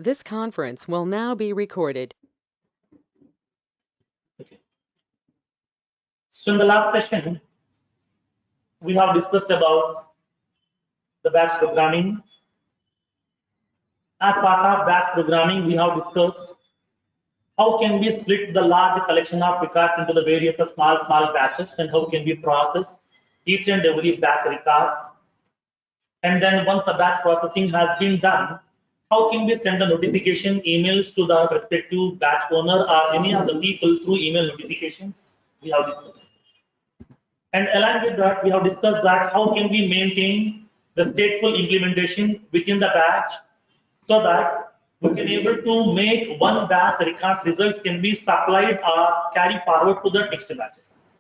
This conference will now be recorded. Okay. So in the last session, we have discussed about the batch programming. As part of batch programming, we have discussed how can we split the large collection of records into the various small batches, and how can we process each and every batch records. And then once the batch processing has been done, how can we send the notification emails to the respective batch owner or any other people through email notifications? We have discussed. And along with that, we have discussed that how can we maintain the stateful implementation within the batch so that we can able to make one batch records results can be supplied or carry forward to the next batches.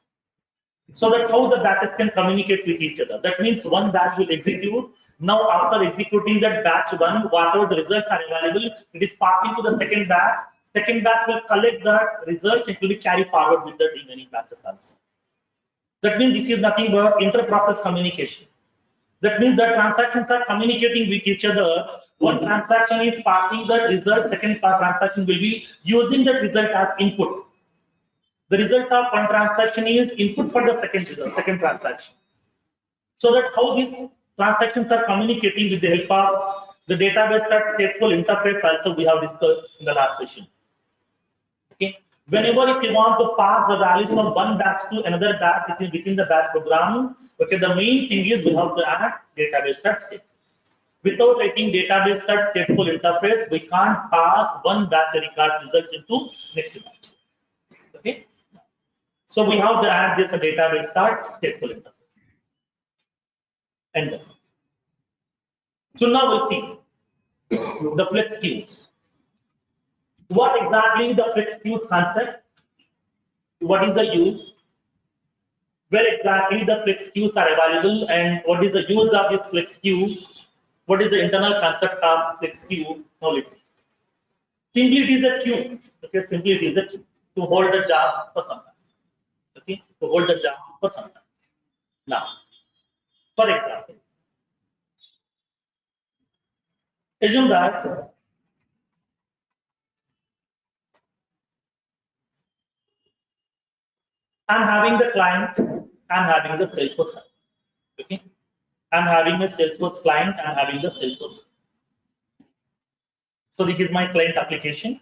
So that how the batches can communicate with each other. That means one batch will execute. Now after executing that batch one, whatever the results are available, it is passing to the second batch. Second batch will collect the results and will be carried forward with the remaining batches also. That means this is nothing but inter-process communication. That means the transactions are communicating with each other. One transaction is passing the result, second transaction will be using that result as input. The result of one transaction is input for the second result, second transaction. So that how these transactions are communicating with the help of the database that stateful interface also we have discussed in the last session. Okay. Whenever if you want to pass the values from one batch to another batch within the batch program, okay, the main thing is we have to add database.state. Without writing database.stateful interface, we can't pass one batch records results into next batch. Okay. So we have to add this database.stateful interface. And so now we'll see the flex queues. What exactly the flex queues concept? What is the use? Where exactly the flex queues are available, and what is the use of this flex queue? What is the internal concept of flex queue? Now let's see. Simply it is a queue. Okay, simply it is a queue to hold the jobs for some time. Okay, to hold the jobs for some time. Now, for example, assume that I'm having the client, I'm having the Salesforce side. Okay, I'm having a Salesforce client, I'm having the Salesforce. So this is my client application.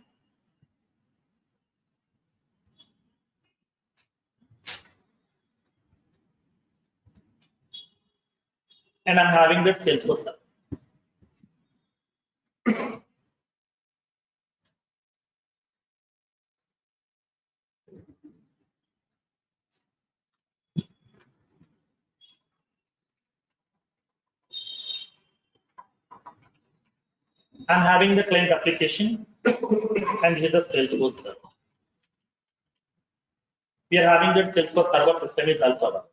And I'm having that Salesforce side. I'm having the client application and here the Salesforce server. We are having that Salesforce server system is also available.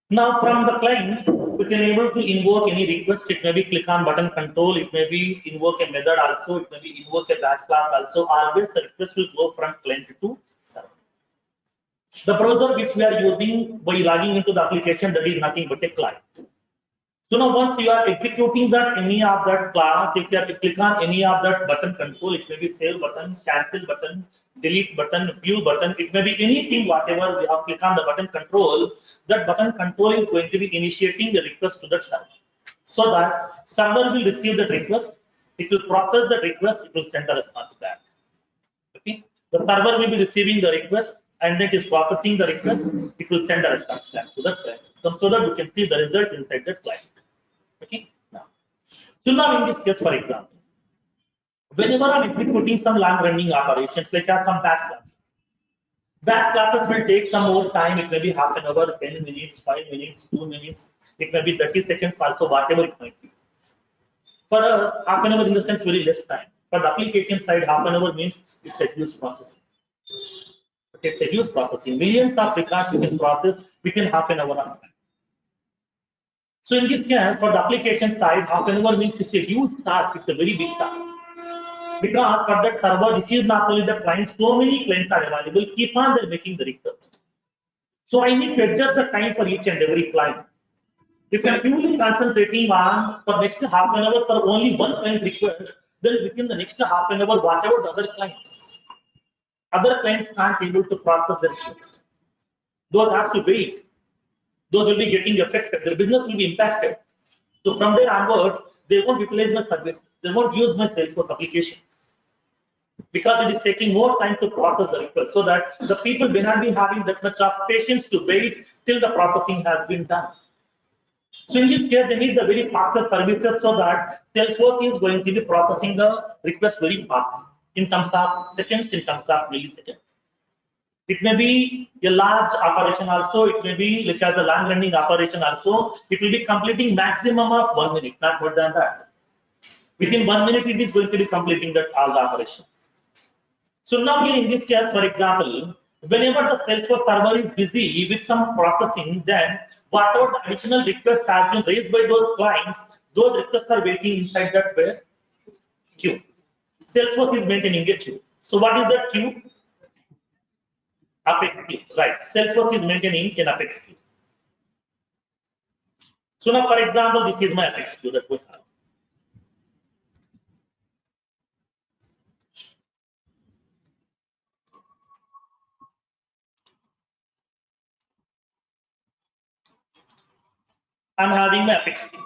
Now from the client, we can able to invoke any request. It may be click on button control. It may be invoke a method also. It may be invoke a batch class also. Always the request will go from client to server. The browser which we are using by logging into the application, that is nothing but a client. So now once you are executing that any of that class, if you have to click on any of that button control, it may be save button, cancel button, delete button, view button, it may be anything, whatever we have click on the button control, that button control is going to be initiating the request to that server. So that server will receive the request, it will process the request, it will send the response back. Okay. The server will be receiving the request and it is processing the request, it will send the response back to the client system so that you can see the result inside the client. Okay. So now in this case, for example, whenever I'm executing some long running operations, like some batch classes will take some more time. It may be half an hour, 10 minutes, 5 minutes, 2 minutes. It may be 30 seconds also, whatever it might be. For us, half an hour in the sense very less time. For the application side, half an hour means it's a huge processing. It's a huge processing. Millions of records we can process within half an hour of time. So in this case, for the application side, half an hour means it's a huge task, it's a very big task. Because for that server, this is not only the client, so many clients are available, keep on they're making the request. So I need to adjust the time for each and every client. If I'm purely concentrating on for next half an hour for only one client request, then within the next half an hour, whatever the other clients can't able to process the request. Those has to wait. Those will be getting affected. Their business will be impacted. So from there onwards, they won't utilize my service. They won't use my Salesforce applications because it is taking more time to process the request. So that the people may not be having that much of patience to wait till the processing has been done. So in this case, they need the very faster services so that Salesforce is going to be processing the request very fast in terms of seconds, in terms of milliseconds. It may be a large operation also, it may be like as a long running operation also, it will be completing maximum of 1 minute, not more than that. Within 1 minute, it is going to be completing that all the operations. So now here in this case, for example, whenever the Salesforce server is busy with some processing, then whatever the additional requests have been raised by those clients, those requests are waiting inside that queue. Salesforce is maintaining a queue. So what is that queue? Apex queue, right? Salesforce is maintaining an Apex queue. So now, for example, this is my Apex queue that we have. I'm having my Apex queue.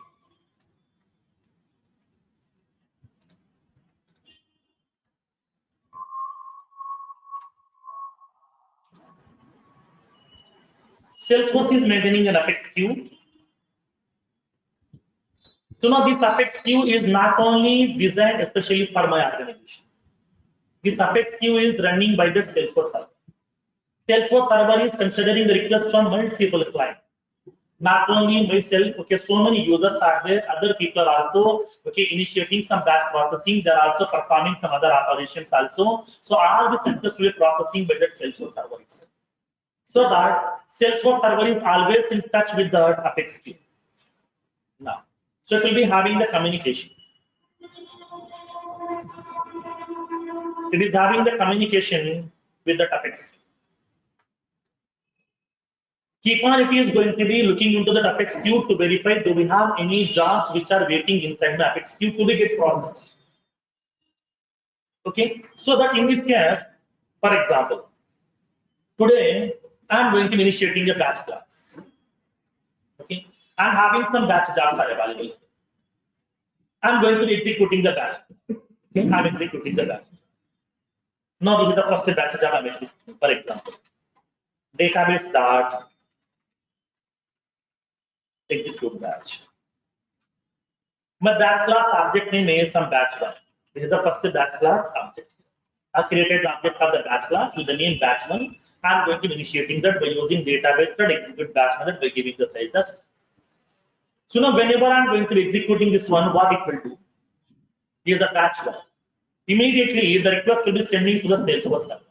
Salesforce is maintaining an Apex queue. So now this Apex queue is not only designed especially for my organization. This Apex queue is running by the Salesforce server. Salesforce server is considering the request from multiple clients. Not only myself, okay, so many users are there, other people are also, okay, initiating some batch processing, they're also performing some other operations also. So all the requests will be processing by that Salesforce server itself. So that Salesforce server is always in touch with the Apex queue. Now, so it will be having the communication. It is having the communication with the Apex queue. Keep on, it is going to be looking into the Apex queue to verify do we have any jobs which are waiting inside the Apex queue to be get processed. Okay, so that in this case, for example, today I'm going to be initiating a batch class. Okay, I'm having some batch jobs are available. I'm going to be executing the batch. Okay, I'm executing the batch. Now this is the first batch job I'm executing. For example, database start execute batch. My batch class object name is some batch one. This is the first batch class object. I created the object of the batch class with the name batch one. I'm going to be initiating that by using database that execute batch method by giving the sizes. So now whenever I'm going to be executing this one, what it will do? Here's the batch one. Immediately the request will be sending to the Salesforce server.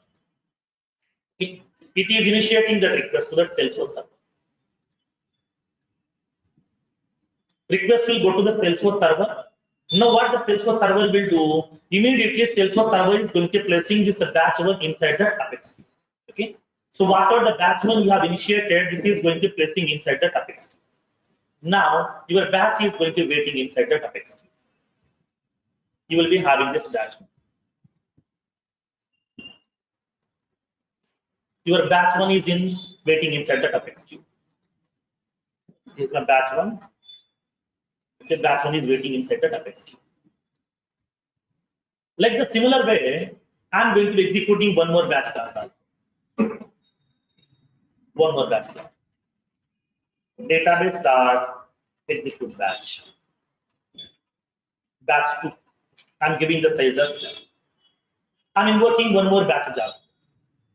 It is initiating the request to that Salesforce server. Request will go to the Salesforce server. Now what the Salesforce server will do? Immediately Salesforce server is going to be placing this batch one inside the Apex queue. Okay. So whatever the batch one you have initiated, this is going to be placing inside the Apex queue. Now your batch is going to be waiting inside the Apex queue. You will be having this batch. Your batch one is in waiting inside the Apex queue. This is my batch one. Okay, batch one is waiting inside the Apex queue. Like the similar way, I'm going to be executing one more batch class also. One more batch class. Database start execute batch. Batch 2. I'm giving the sizes. I'm invoking one more batch job.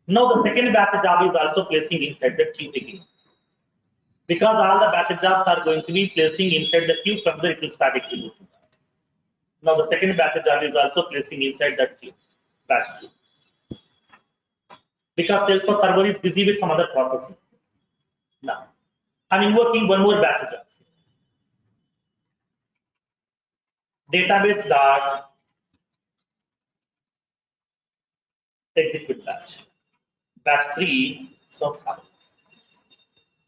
Now the second batch job is also placing inside the queue again. Because all the batch jobs are going to be placing inside the queue, from there it will start executing. Now the second batch job is also placing inside that queue, batch 2. Because Salesforce server is busy with some other processing. Now I'm invoking one more batch job. Database dot execute batch. Batch 3 so far.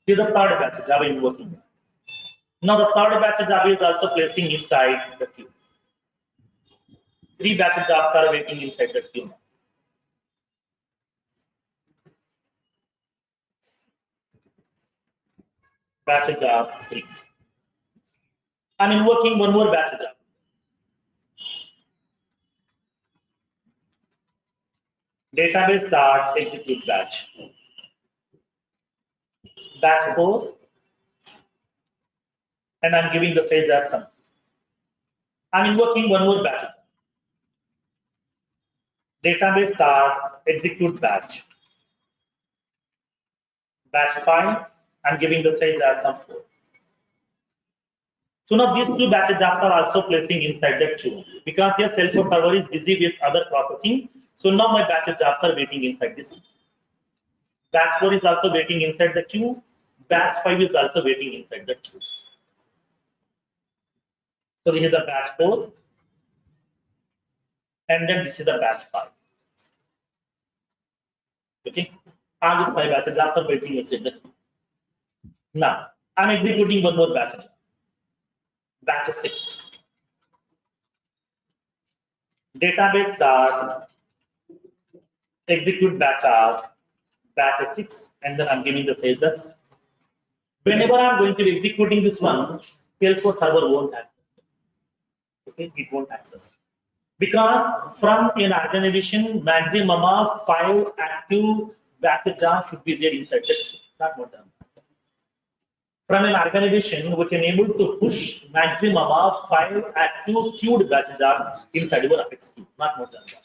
Here's the third batch job I'm invoking. Now the third batch job is also placing inside the queue. 3 batch jobs are waiting inside the queue. Batch job 3. I'm invoking one more batch job. Database start execute batch. Batch 4. And I'm giving the size as some. I'm invoking one more batch. Database start execute batch. Batch 5. I'm giving the size as some 4. So now these 2 batch jobs are also placing inside the queue because your Salesforce server is busy with other processing. So now my batch jobs are waiting inside this. Batch 4 is also waiting inside the queue. Batch 5 is also waiting inside the queue. So this is the batch 4. And then this is the batch 5. Okay. All these 5 batch jobs are waiting inside the queue. Now, I'm executing one more batch job. Batch 6. Database start, execute batch of batch 6, and then I'm giving the sales as. Whenever I'm going to be executing this one, Salesforce server won't accept. Okay, it won't accept. Because from an organization, maximum of 5 active batch jobs should be there inside the queue, not more than that. From an organization, we can able to push maximum of 5 active queued batch jobs inside our Apex queue, not more than that.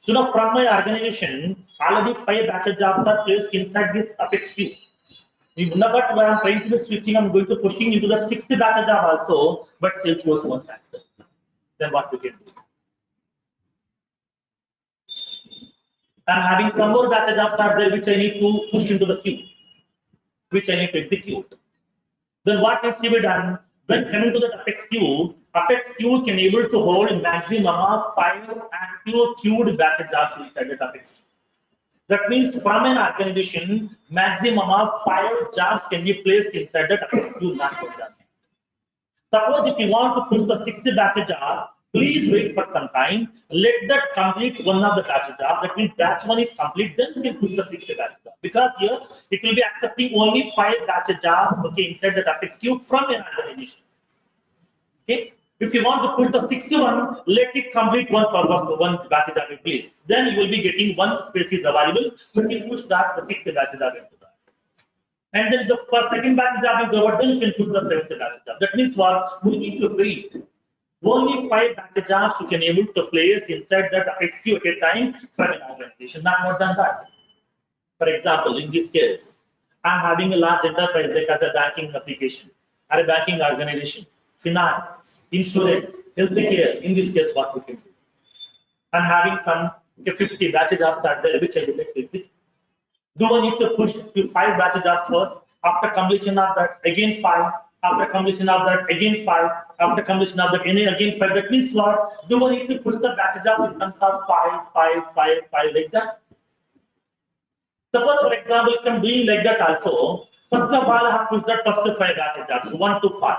So now from my organization, already 5 batch jobs are placed inside this Apex queue. But when I'm trying to be switching, I'm going to pushing into the 6th batch job also, but Salesforce won't accept. Then what we can do? I'm having some more batch jobs are there which I need to push into the queue, which I need to execute. Then what needs to be done? When coming to the Apex queue can able to hold maximum of 5 active queued batch jobs inside the Apex queue. That means from an organization, maximum of 5 jobs can be placed inside the Apex queue, not more than. Suppose if you want to push the 6th batch job, please wait for some time. Let that complete one of the batch job. That means batch 1 is complete, then you can push the 6th batch job. Because here it will be accepting only 5 batch jobs, okay, inside the Apex queue from an organization. Okay. If you want to push the 6th one, let it complete one batch job, please. Then you will be getting 1 space is available. But you push that the 6th batch job into that. And then the second batch job is over, then you can put the 7th batch job. That means what? We need to wait. Only 5 batch jobs you can able to place inside that Apex queue at a time for an organization, not more than that. For example, in this case, I'm having a large enterprise like as a banking application, or a banking organization, finance, insurance, healthcare. In this case, what we can do? I'm having some 50 batch jobs are there, which I would like to execute. Do I need to push 5 batch jobs first? After completion of that, again 5. After completion of that, again 5. After completion of that, again 5. That means what? Do I need to push the batch jobs in terms of 5, 5, 5, 5 like that? Suppose, for example, if I'm doing like that also, first of all, I have pushed that first 5 batch jobs, 1 to 5.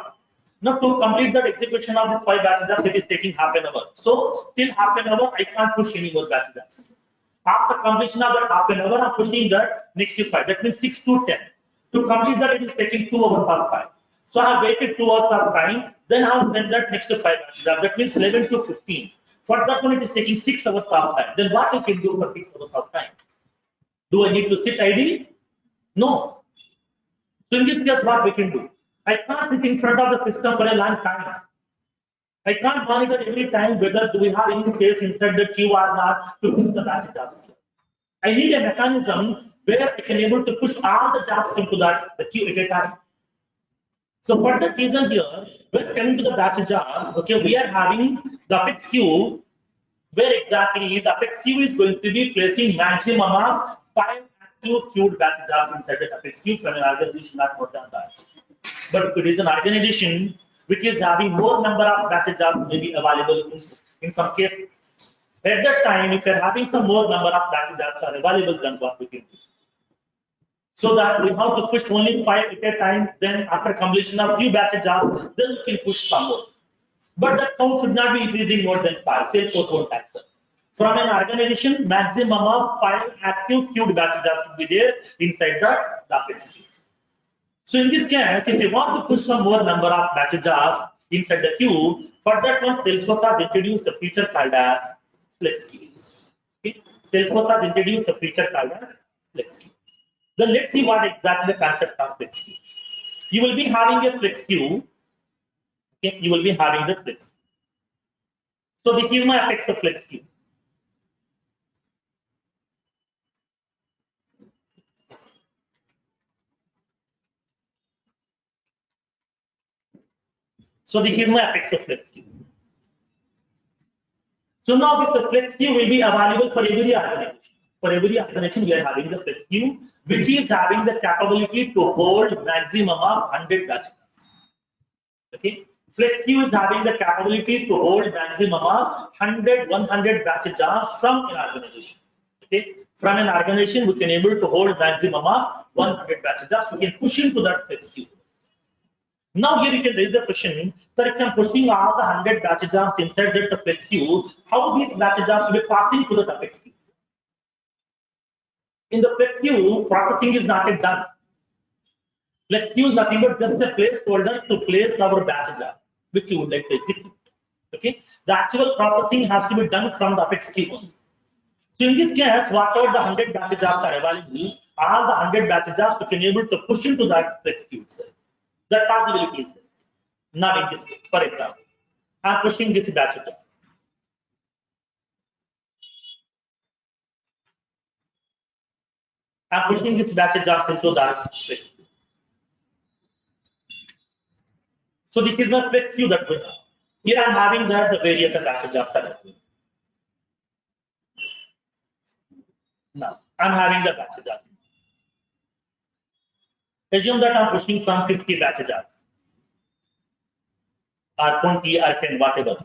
Now, to complete that execution of this 5 batch jobs, it is taking half an hour. So, till half an hour, I can't push any more batch jobs. After completion of that half an hour, I'm pushing that next 5. That means 6 to 10. To complete that, it is taking 2 hours of time. So I have waited 2 hours of time. Then I have sent that next 5 batch jobs. That means 11 to 15. For that one, it is taking 6 hours of time. Then what I can do for 6 hours of time? Do I need to sit idle? No. So in this case, what we can do? I can't sit in front of the system for a long time. I can't monitor every time whether do we have any space inside the queue or not to push the batch jobs. I need a mechanism where I can able to push all the jobs into the queue at a time. So for that reason here, when coming to the batch jobs, okay, we are having the Apex queue where exactly the Apex queue is going to be placing maximum of 5 active queued batch jobs inside the Apex queue from an organization, not more than that. But if it is an organization which is having more number of batch jobs may be available in some cases. At that time, if you're having some more number of batch jobs are available, then what we can do? So that we have to push only 5 at a time. Then after completion of few batch jobs, then we can push some more. But that count should not be increasing more than 5. Salesforce won't accept. From an organization, maximum of 5 active queued batch jobs should be there inside the Apex queue. So in this case, if you want to push some more number of batch jobs inside the queue, for that one, Salesforce has introduced a feature called as flex queues. Okay? Salesforce has introduced a feature called as flex queue. Then let's see what exactly the concept of flex queue. You will be having a flex queue. Okay, you will be having the flex queue. So this is my Apex of flex queue. So this is my Apex of flex queue. So now this flex queue will be available for every organization. For every organization, we are having the flex queue, which is having the capability to hold maximum of 100 batch jobs. Okay, flex queue is having the capability to hold maximum of 100 batch jobs from an organization. Okay, from an organization, we can able to hold maximum of 100 batch jobs. We can push into that flex queue. Now here you can raise a question, sir, if I'm pushing all the 100 batch jobs inside the flex queue, how these batch jobs will be passing to the Apex queue? In the flex queue, processing is not yet done. Flex queue is nothing but just a placeholder to place our batch jobs, which you would like to execute. Okay, the actual processing has to be done from the Apex queue only. So in this case, whatever the 100 batch jobs are available, all the 100 batch jobs you can able to push into that flex queue itself. That possibility is there. Not in this case. For example, I'm pushing this batch jobs. I'm pushing this batch jobs into that flex queue. So this is the flex queue that we have. Here I'm having the various batch jobs available. Now I'm having the batch jobs. Assume that I'm pushing some 50 batch jobs, or 20 or 10, whatever.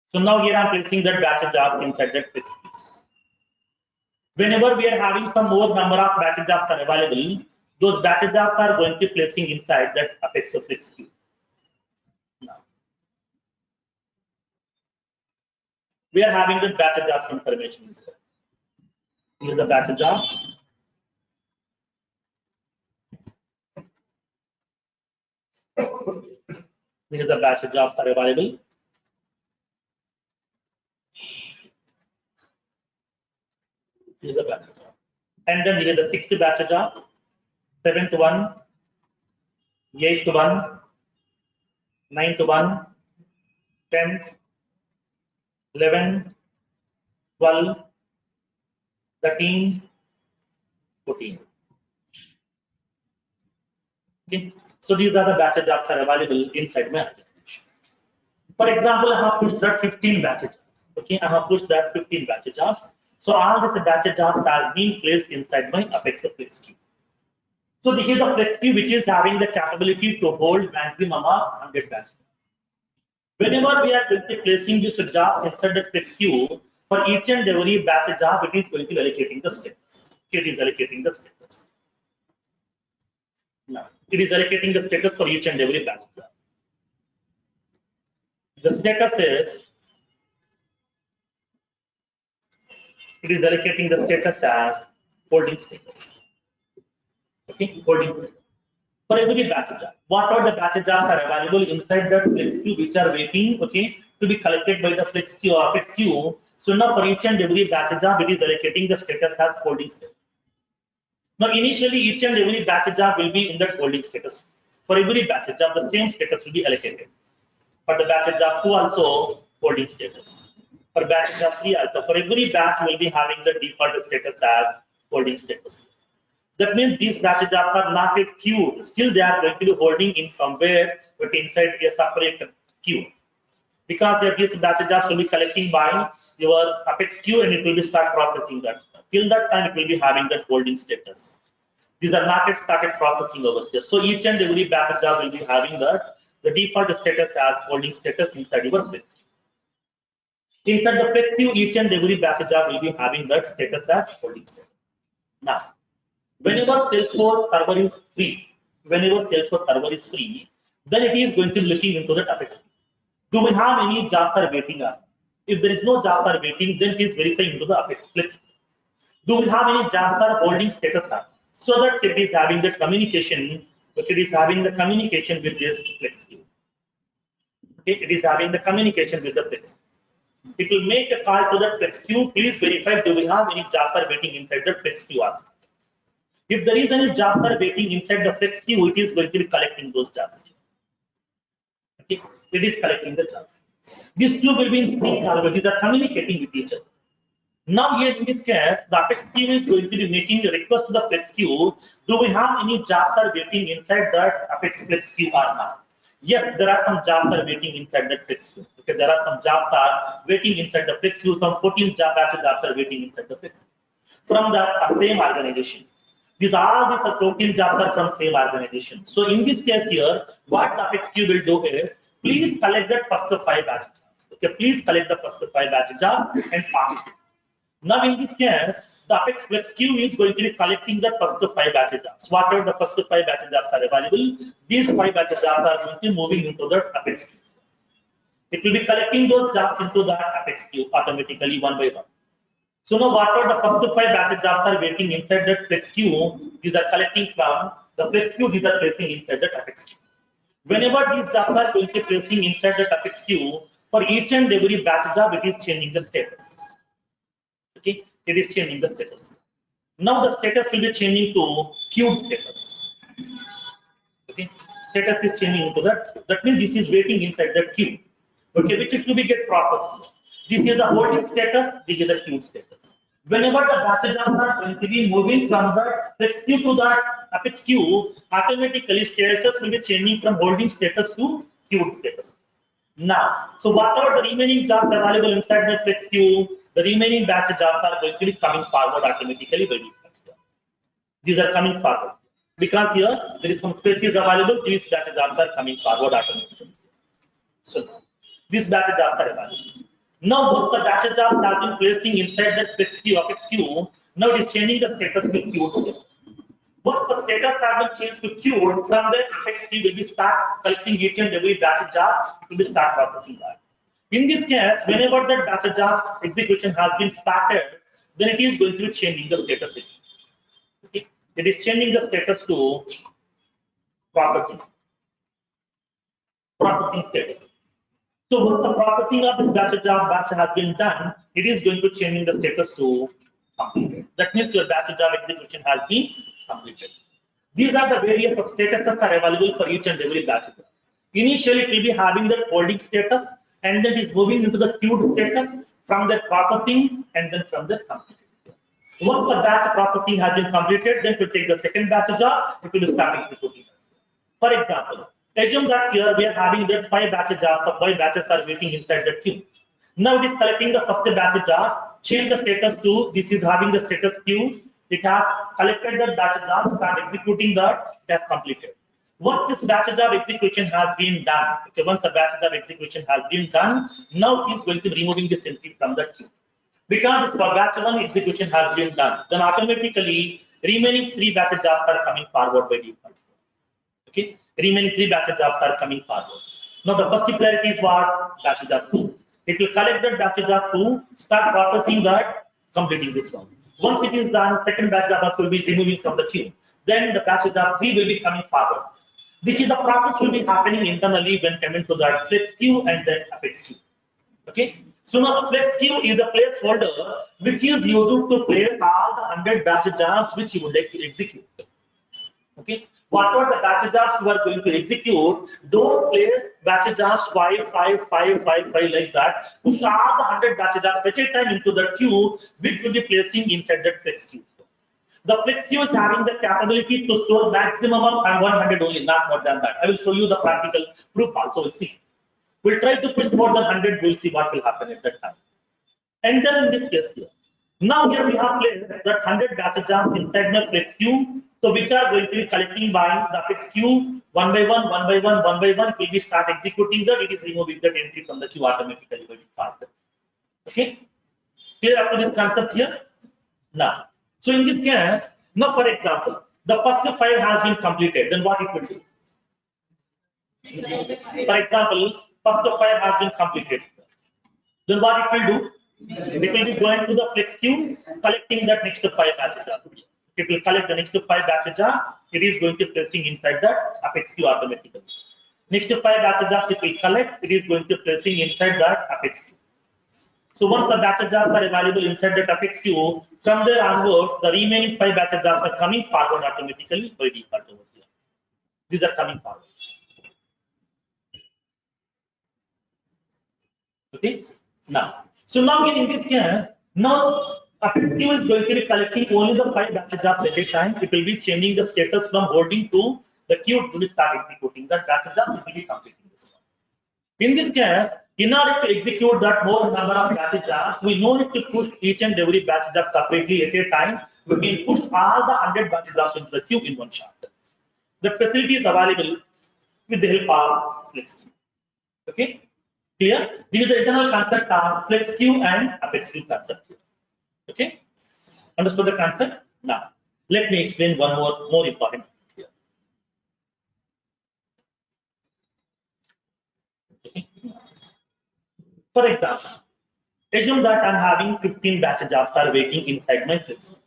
So now here I'm placing that batch jobs inside that flex queue. Whenever we are having some more number of batch jobs are available, those batch jobs are going to be placing inside that Apex flex queue. Now, we are having the batch jobs information inside. Here is the batch job. Here is the batch jobs are available. Here is the batch job. And then here is the 60 batch job, 7th one, 8th one, 9th one, 10th, 11, 12, 13, 14. Okay. So these are the batch jobs are available inside my application. For example, I have pushed that 15 batch jobs. Okay, I have pushed that 15 batch jobs. So all these batch jobs has been placed inside my Apex flex queue. So this is the flex queue which is having the capability to hold maximum of 100 batch jobs. Whenever we are going to placing these jobs inside the flex queue, for each and every batch job, it is going to be allocating the status. It is allocating the status. Now, it is allocating the status for each and every batch job. The status is, it is allocating the status as holding status. Okay, holding status. For every batch job, what are the batch jobs are available inside that flex queue which are waiting, okay, to be collected by the flex queue or Apex queue. So now for each and every batch job, it is allocating the status as holding status. Now initially each and every batch job will be in that holding status. For every batch job, the same status will be allocated. For the batch job 2 also holding status. For batch job 3 also. For every batch will be having the default status as holding status. That means these batch jobs are not yet queued. Still they are going to be holding in somewhere but inside a separate queue. Because these batch jobs will be collecting by your Apex queue and it will be start processing that. Till that time it will be having that holding status. These are not yet started processing over here. So each and every batch job will be having the default status as holding status inside your flex queue. Inside the flex queue, each and every batch job will be having that status as holding status. Now, whenever Salesforce server is free, then it is going to be looking into the Apex queue. Do we have any jobs are waiting up? If there is no jobs are waiting, then it is verifying into the Apex flex queue. Do we have any jobs are holding status up? So that it is having the communication, it is having the communication with this flex queue. Okay, it is having the communication with the flex queue. It will make a call to the flex queue. Please verify, do we have any jobs are waiting inside the flex queue? If there is any jobs are waiting inside the flex queue, it is going to be collecting those jobs. Okay, it is collecting the jobs. These two will be in sync, these are communicating with each other. Now here in this case, the Apex queue is going to be making a request to the flex queue. Do we have any jobs are waiting inside that Apex flex queue or not? Yes, there are some jobs are waiting inside that flex queue. Okay, there are some jobs are waiting inside the flex queue. Some 14 batch jobs are waiting inside the flex queue from the same organization. These 14 jobs are from same organization. So in this case here, what the Apex queue will do is, please collect that first 5 batch jobs. Okay, please collect the first 5 batch jobs and pass it. Now in this case, the Apex flex queue is going to be collecting the first 5 batch jobs. Whatever the first 5 batch jobs are available, these 5 batch jobs are going to be moving into the Apex queue. It will be collecting those jobs into the Apex queue automatically one by one. So now whatever the first 5 batch jobs are waiting inside that flex queue, these are collecting from the flex queue, these are placing inside the Apex queue. Whenever these jobs are going to be placing inside the Apex queue, for each and every batch job, it is changing the status. Okay, it is changing the status. Now the status will be changing to queued status. Okay, status is changing into that. That means this is waiting inside the queue. Okay, which it will be get processed. This is the holding status. This is the queued status. Whenever the batch jobs are going to be moving from the flex queue to the Apex queue, automatically status will be changing from holding status to queued status. Now, so whatever the remaining jobs available inside the flex queue, the remaining batch jobs are going to be coming forward automatically by default. These are coming forward because here there is some spaces available. These batch jobs are coming forward automatically. So these batch jobs are available. Now once the batch jobs have been placed inside the flex queue, Apex queue, now it is changing the status to queued status. Once the status has been changed to queued, from the Apex queue will be start collecting each and every batch job, it will be start processing that. In this case, whenever that batch job execution has been started, then it is going to be changing the status. Okay, it is changing the status to processing status. So once the processing of this batch has been done, it is going to change the status to completed. That means your batch job execution has been completed. These are the various statuses are available for each and every batch job. Initially, it will be having the holding status, and then it is moving into the queued status, from the processing, and then from the completed. Once the batch processing has been completed, then to take the second batch job, it will start executing. For example, assume that here we are having that 5 batch jobs, or 5 batches are waiting inside the queue. Now it is collecting the first batch job, change the status to this is having the status queue. It has collected the batch job, start executing that, it has completed. Once this batch job execution has been done, okay, once the batch job execution has been done, now it is going to be removing this entry from the queue. Because this batch 1 execution has been done, then automatically remaining 3 batch jobs are coming forward by default. Okay, remaining 3 batch jobs are coming forward. Now the first priority is what? Batch job 2. It will collect that batch job 2, start processing that, completing this one. Once it is done, second batch job will be removing from the queue. Then the batch job 3 will be coming forward. This is the process will be happening internally when coming to the flex queue and then Apex queue. Okay. So now flex queue is a placeholder which is used to place all the 100 batch jobs which you would like to execute. Okay. Whatever the batch jobs you are going to execute, don't place batch jobs 5, 5, 5, 5, 5 like that. Push all the 100 batch jobs at a time into the queue, which will be placing inside that flex queue. The flex queue is having the capability to store maximum of 100 only, not more than that. I will show you the practical proof also. We'll see. We'll try to push more than 100. We'll see what will happen at that time. And then in this case here, Now here we have placed that 100 batch jobs inside my flex queue. So which are going to be collecting by the flex queue one by one, one by one, one by one. Will we start executing that? It is removing that entry from the queue automatically by default. Okay. Clear up to this concept here? Now. So in this case, now for example, the first file has been completed. Then what it will do? For example, first file has been completed. Then what it will do? It will be going to the flex queue, collecting that next 5 batch jobs. It will collect the next 5 batch jobs. It is going to placing inside the Apex queue automatically. Next 5 batch jobs it will collect. It is going to placing inside that Apex queue. So once the batch jobs are available inside the Apex queue, from there onwards, the remaining 5 batch jobs are coming forward automatically by default over here. These are coming forward. Okay. Now. So now in this case, now Apex queue is going to be collecting only the 5 batch jobs at a time. It will be changing the status from holding to the queue to start executing. That batch jobs will be completing this one. In this case, in order to execute that more number of batch jobs, we no need to push each and every batch job separately at a time. We can push all the 100 batch jobs into the queue in one shot. The facility is available with the help of flex queue. Okay. Clear? This is the internal concept of flex queue and Apex queue concept. Okay? Understood the concept? Now, let me explain one more important thing here. Okay. For example, assume that I'm having 15 batch jobs are waiting inside my flex queue.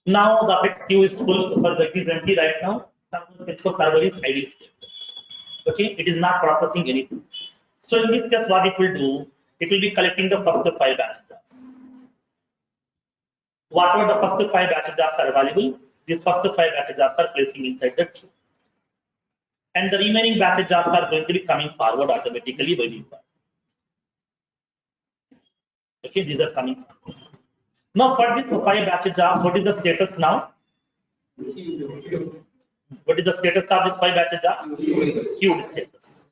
Now the Apex queue is full, so it is empty right now. Cisco server is idle state. Okay, it is not processing anything. So in this case, what it will do, it will be collecting the first 5 batch jobs. Whatever the first 5 batch jobs are available, these first 5 batch jobs are placing inside the queue. And the remaining batch jobs are going to be coming forward automatically by default. Okay, these are coming forward. Now for this 5 batch jobs, what is the status now? What is the status of this 5 batch jobs? Queued status.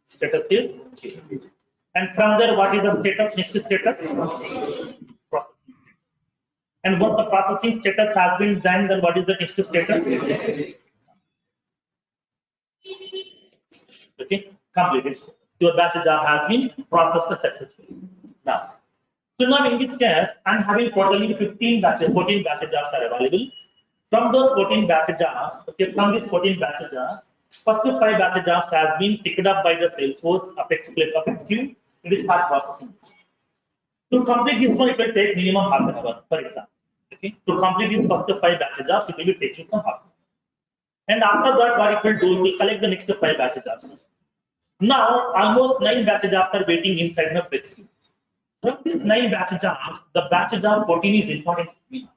Status is queued. And from there, what is the status? Next status? Processing status. And once the processing status has been done, then what is the next status? Okay, completed. Your batch job has been processed successfully. Now, so now in this case, I'm having totally 14 batch jobs are available. From those 14 batch jobs, okay, from these 14 batch jobs, first 5 batch jobs has been picked up by the Salesforce Apex queue. It is start processing this. To complete this one, it will take minimum half an hour, for example. Okay, to complete these first 5 batch jobs, it will be taking some half an hour. And after that, what it will do, it will collect the next 5 batch jobs. Now, almost 9 batch jobs are waiting inside the flex queue. From these 9 batch jobs, the batch job 14 is important for me.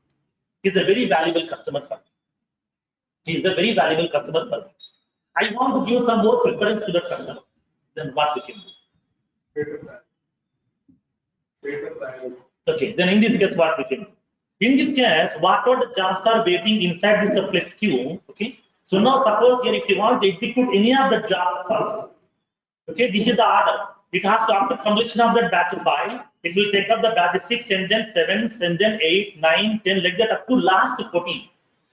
He is a very valuable customer for me. He is a very valuable customer for me. I want to give some more preference to the customer. Then what we can do? Okay, then in this case, what we can do? In this case, whatever the jobs are waiting inside this flex queue, okay? So now suppose here if you want to execute any of the jobs first, okay, this is the order. It has to, after completion of that batch 5, it will take up the batch 6 and then 7 and then 8, 9, 10, like that up to last 14.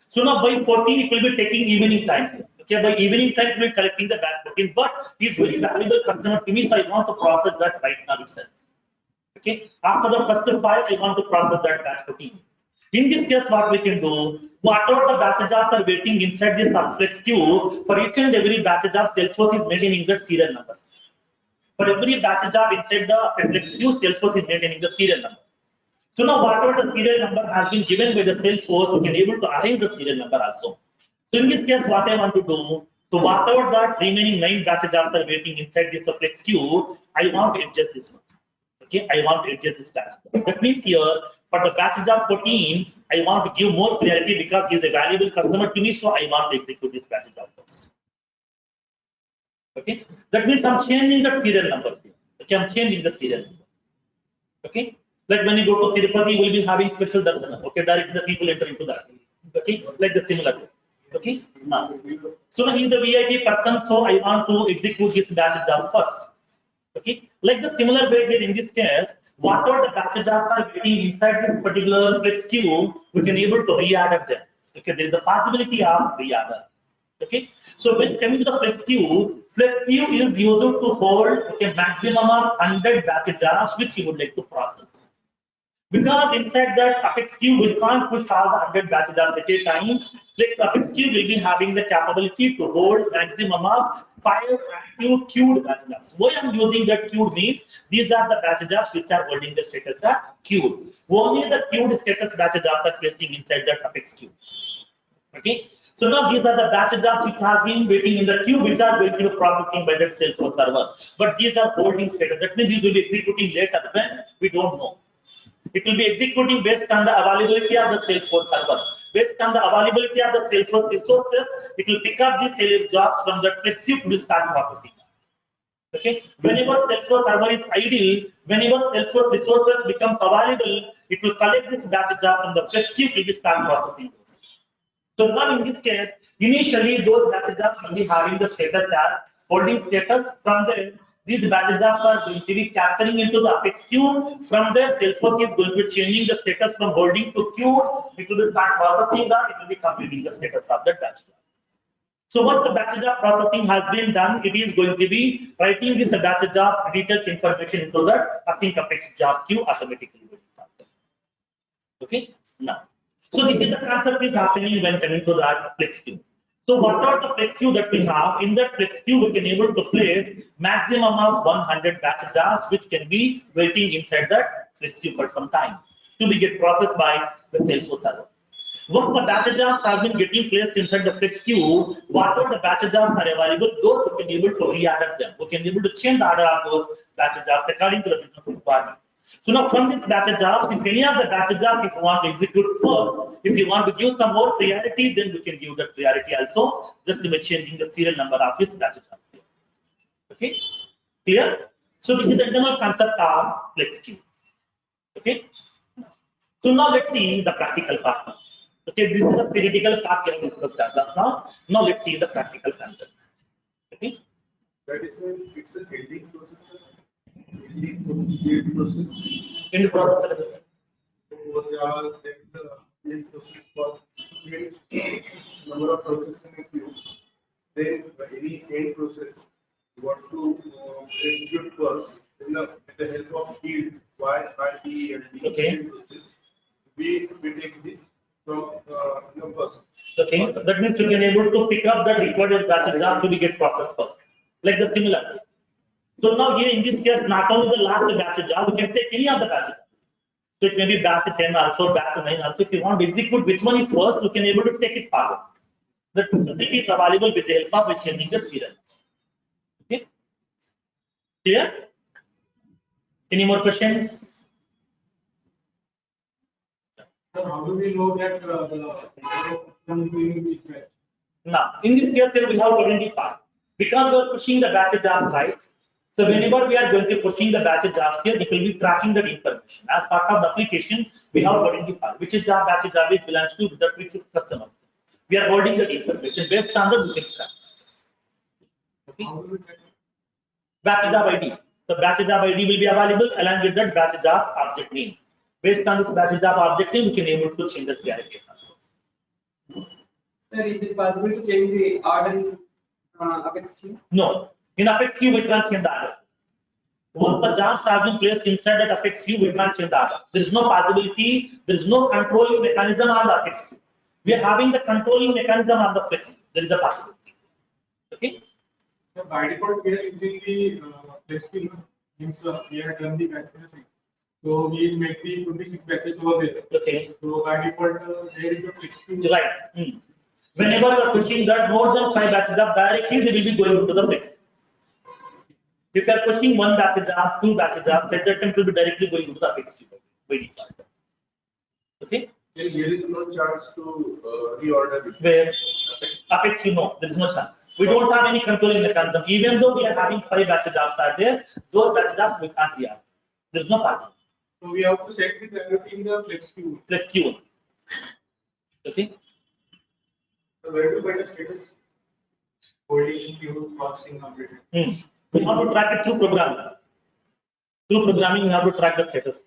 So now by 14, it will be taking evening time. Okay, by evening time, it will be collecting the batch 14. But he's very valuable customer to me, so I want to process that right now itself. Okay, after the first 5, I want to process that batch 14. In this case, what we can do, whatever the batch jobs are waiting inside this flex queue, for each and every batch job, Salesforce is maintaining the serial number. For every batch job inside the flex queue, Salesforce is maintaining the serial number. So now whatever the serial number has been given by the Salesforce, we can able to arrange the serial number also. So in this case, what I want to do, so whatever that remaining 9 batch jobs are waiting inside this flex queue, I want to adjust this one. Okay, I want to adjust this batch. That means here, for the batch job 14, I want to give more priority because he is a valuable customer to me, so I want to execute this batch job first. Okay, that means I'm changing the serial number. Okay, I'm changing the serial number. Okay, like when you go to Tirupati, you will be having special darsana. Okay, directly the people enter into that. Okay, like the similar way. Okay, now, so now he is a VIP person, so I want to execute this batch job first. Okay, like the similar way here in this case, whatever the batch jobs are getting inside this particular flex queue, we can able to reorder them. Okay, there is a possibility of reorder. Okay, so when coming to the flex queue is used to hold a maximum of 100 batch jobs which you would like to process. Because inside that Apex queue, we can't push all the 100 batch jobs at a time. Flex Apex queue will be having the capability to hold maximum of 5 active queued batch jobs. Why I'm using that queued means these are the batch jobs which are holding the status as queued. Only the queued status batch jobs are placing inside that Apex queue. Okay. So now these are the batch jobs which have been waiting in the queue, which are going to be processing by that Salesforce server. But these are holding status. That means these will be executing later when we don't know. It will be executing based on the availability of the Salesforce server. Based on the availability of the Salesforce resources, it will pick up the sales jobs from the flex queue to start processing. Okay. Whenever Salesforce server is idle, whenever Salesforce resources becomes available, it will collect this batch jobs from the flex queue to start processing. So now in this case, initially those batch jobs will be having the status as holding status. From there, these batch jobs are going to be capturing into the Apex queue. From there, Salesforce is going to be changing the status from holding to queue. It will be start processing that. It will be completing the status of that batch job. So once the batch job processing has been done, it is going to be writing this batch job details information into the async Apex job queue automatically. Okay, now. So this is the concept is happening when coming to that flex queue. So what are the flex queue that we have? In that flex queue, we can able to place maximum of 100 batch jobs, which can be waiting inside that flex queue for some time to be get processed by the Salesforce server. Once the batch jobs have been getting placed inside the flex queue, whatever the batch jobs are available, those we can able to reorder them. We can able to change the order of those batch jobs according to the business requirement. So now from this batch jobs, if any of the batch jobs, if you want to execute first, if you want to give some more priority, then we can give that priority also, just by changing the serial number of this batch job. Okay, clear? So this is the general concept of flex queue. Okay. So now let's see the practical part. Okay, this is the theoretical part we have discussed as of now. Now let's see the practical concept. Okay. That is why it's a building process. Build process. In process. So Java then the build process for build number of processes in a queue. Then any end process you want to execute first. Then with the help of build Y, I, E, and D build process, we take this from first. Okay, that means you can able to pick up the required batch job to be get processed first, like the similar. So now here in this case, not only the last batch job, we can take any of the batch. So it may be batch 10 also, batch 9 also. If you want to execute which one is first, you can able to take it forward. The facility is available with the help of changing the serial. Okay, clear? Any more questions? So how do we know that the system will be fetched? Now, in this case, here we have to identify because we are pushing the batch jobs, right? So whenever we are going to pushing the batch jobs here, it will be tracking that information. As part of the application, we have to identify which job batch job is belongs to the which customer. We are holding that information based on the we can track. Okay. Batch job ID. So batch job ID will be available along with that batch job object name. Based on this batch job object name, we can able to change the priorities also. Sir, is it possible to change the order in Apex queue? No. In Apex queue, we can't change the order. Once the jobs have been placed inside that Apex queue, we can't change the order. There is no possibility, there is no controlling mechanism on the Apex queue. We are having the controlling mechanism on the flex queue. There is a possibility. Okay? So by default, we are using the flex queue, means we are done the batch processing. So we make the 26 batches over there. Okay. So by default, there is a flex queue. Right. Whenever you are pushing that more than 5 batches up directly, they will be going into the flex. If you are pushing 1 batch job, 2 batch jobs, at that time it will be directly going into the flex. Okay. There is no chance to reorder it. Where Apex queue, no, there is no chance. We don't have any controlling mechanism. Even though we are having 5 batch jobs are there, those batch jobs we can't reorder. There is no possibility. So we have to set the priority in the flex queue. Flex queue. Okay. So where to find the status? Holding queue processing completed. We want to track it through programming. Through programming, you have to track the status.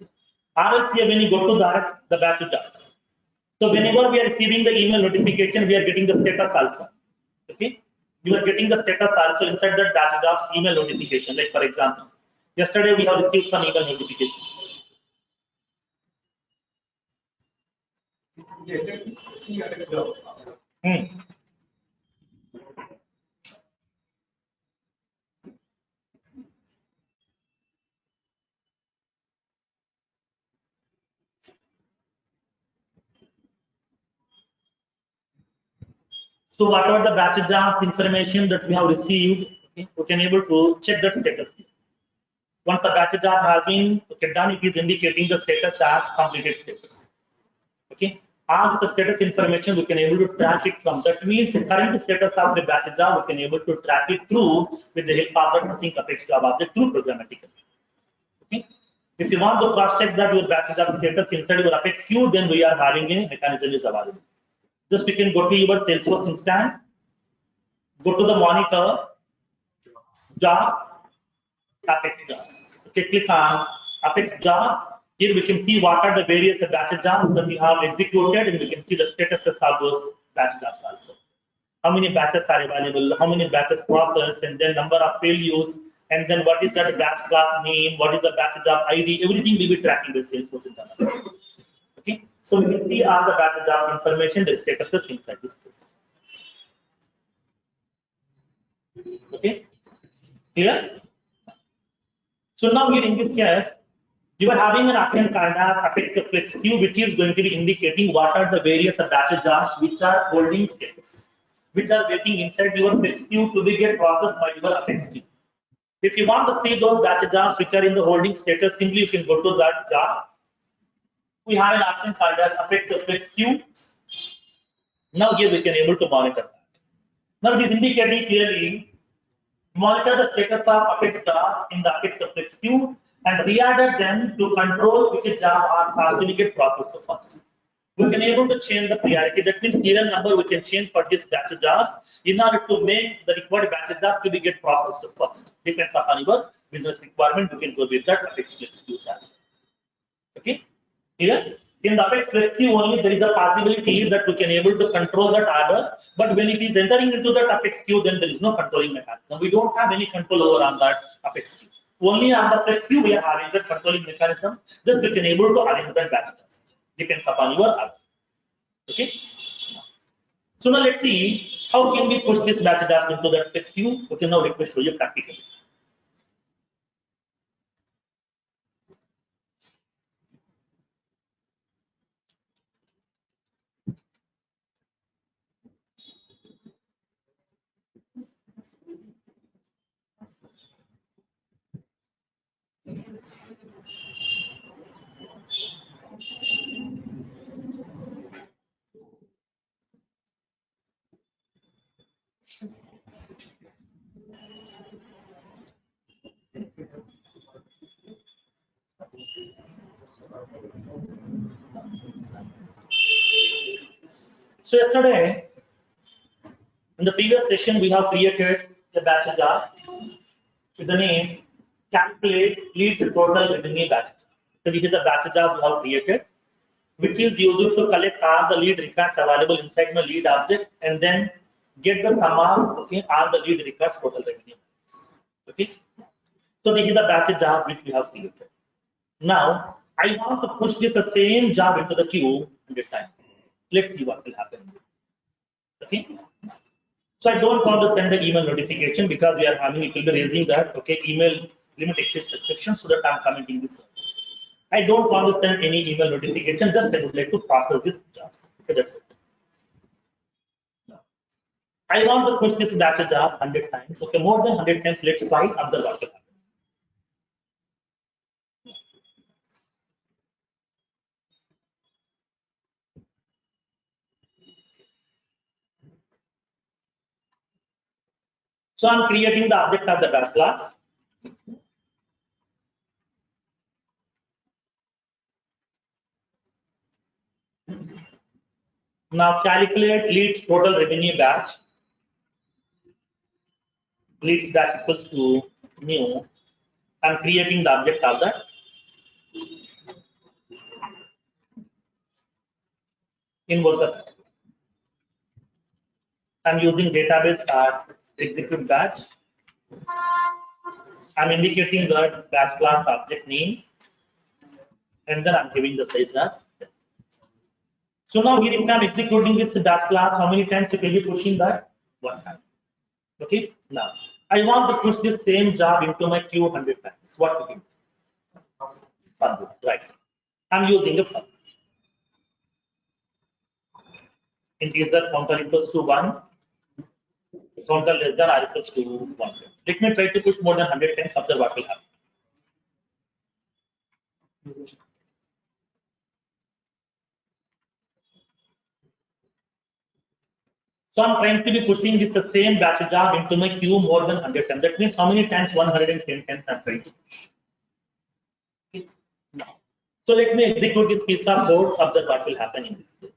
RLC, when you go to that, the batch jobs. So whenever we are receiving the email notification, we are getting the status also. Okay, you are getting the status also inside the batch jobs email notification. Like for example, yesterday we have received some email notifications. So whatever the batch jobs information that we have received, okay, we can able to check that status. Once the batch job has been done, it is indicating the status as completed status. Okay, all this status information we can able to track it from. That means the current status of the batch job we can able to track it through with the help of the sync Apex job object through programmatically. Okay, if you want to cross check that your batch job status inside your Apex queue, then we are having a mechanism is available. Just we can go to your Salesforce instance, go to the monitor, jobs, Apex jobs. Okay, click on Apex jobs. Here we can see what are the various batch jobs that we have executed, and we can see the statuses of those batch jobs also. How many batches are available, how many batches processed, and then number of failures, and then what is that batch class name, what is the batch job ID, everything will be tracking the Salesforce internal. Okay, so we can see all the batch jobs information, the statuses inside this place. Okay, clear? So now here in this case, you are having an append called as Apex Flex queue, which is going to be indicating what are the various batch jobs which are holding status, which are waiting inside your Flex queue to be get processed by your Apex queue. If you want to see those batch jobs which are in the holding status, simply you can go to that jobs. We have an option called as Apex Flex queue. Now here we can able to monitor that. Now it is indicating clearly. Monitor the status of Apex jobs in the Apex Flex queue and reorder them to control which job are fast to get processed first. We can able to change the priority. That means serial number we can change for this batch jobs in order to make the required batch job to be get processed first. Depends upon your business requirement. You can go with that Apex Flex queue as well. Okay, here in the Apex Flex queue only there is a possibility that we can able to control that order, but when it is entering into that Apex queue, then there is no controlling mechanism. We don't have any control over on that Apex queue. Only on the Flex queue we are having that controlling mechanism. Just we can able to arrange that batch jobs. Depends upon your order. Okay. So now let's see how can we push this batch jobs into that Flex queue. Okay, now let me show you practically. So yesterday, in the previous session, we have created the batch job with the name calculate leads total revenue batch. So this is the batch job we have created, which is used to collect all the lead records available inside my lead object and then get the sum of all the lead records total revenue. Okay. So this is the batch job which we have created. Now I want to push this the same job into the queue 100 times. Let's see what will happen. Okay. So I don't want to send the email notification because we are having it will be raising that email limit exceeds exception, so that I'm commenting this. I don't want to send any email notification, just I would like to process these jobs. Okay, that's it. I want to push this batch job 100 times. Okay, more than 100 times. Let's try observe what will happen. So I'm creating the object of the batch class. Now calculate leads total revenue batch. Leads batch equals to new I'm creating the object of that. In worker, I'm using database execute batch. I'm indicating the batch class object name, and then I'm giving the size as. So now here if I'm executing this batch class, how many times it will be pushing that? One time. Okay. Now I want to push this same job into my queue 100 times. What to do? For loop, right? I'm using a for. Integer counter equals to 1. Counter less than or equals to 1. Let me try to push more than 100 times. Observe what will happen. So I'm trying to be pushing this same batch job into my queue more than 100 times. That means how many times? 110 times I'm trying to push. Okay. Now, so let me execute this piece of code. Observe what will happen in this case.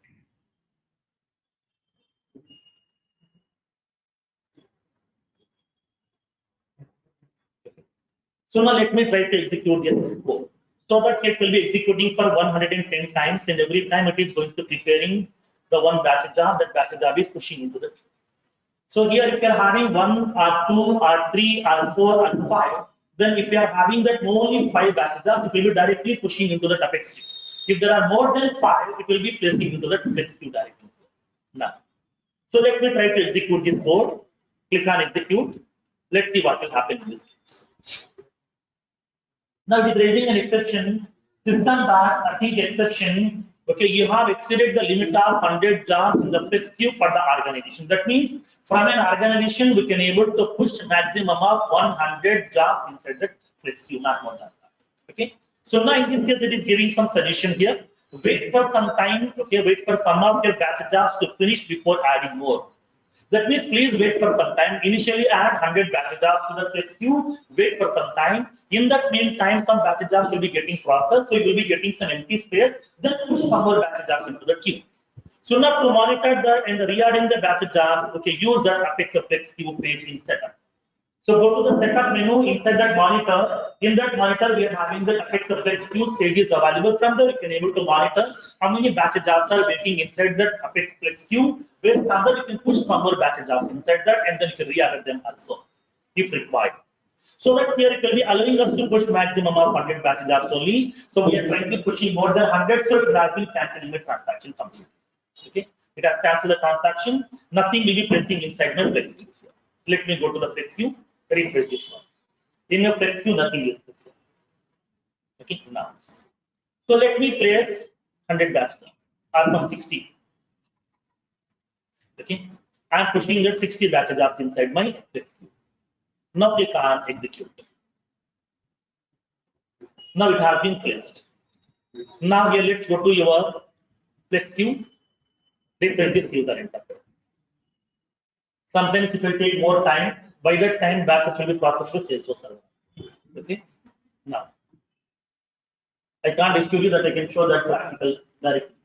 So now let me try to execute this code. So that it will be executing for 110 times, and every time it is going to preparing the one batch job. That batch job is pushing into the. So here, if you are having 1 or 2 or 3 or 4 or 5, then if you are having that only 5 batch jobs, it will be directly pushing into the Apex queue. If there are more than 5, it will be placing into the Apex queue directly. Now, so let me try to execute this code. Click on execute. Let's see what will happen in this. Now it is raising an exception. System.async exception. Okay, you have exceeded the limit of 100 jobs in the flex queue for the organization. That means from an organization we can able to push maximum of 100 jobs inside the flex queue, not more than that. Okay. So now in this case it is giving some suggestion here. Wait for some time. Okay, wait for some of your batch jobs to finish before adding more. That means please wait for some time. Initially add 100 batch jobs to the flex queue. Wait for some time. In that meantime, some batch jobs will be getting processed, so you will be getting some empty space. Then push some more batch jobs into the queue. So now to monitor the and re-adding the batch jobs, okay, use that Apex Flex queue page in setup. So go to the setup menu inside that monitor. In that monitor, we are having the Apex Flex queue page is available. From there, you can able to monitor how many batch jobs are waiting inside that Apex Flex queue. Based on that, you can push some more batch jobs inside that, and then you can re-add them also, if required. So that here it will be allowing us to push maximum of 100 batch jobs only. So we are currently pushing more than 100, so it has been cancelling the transaction completely. Okay, it has cancelled the transaction. Nothing will be pressing inside my flex queue. Let me go to the flex queue. Refresh this one. In your flex queue, nothing is there. Okay, now. So let me place 100 batch jobs or some 60. Okay, I'm pushing the 60 batch jobs inside my flex queue. Now click on execute. Now it has been placed. Now here let's go to your flex queue. Refresh this user interface. Sometimes it will take more time. By that time, batches will be processed to Salesforce server. Okay. Now, I can't assure you that I can show that practical directly.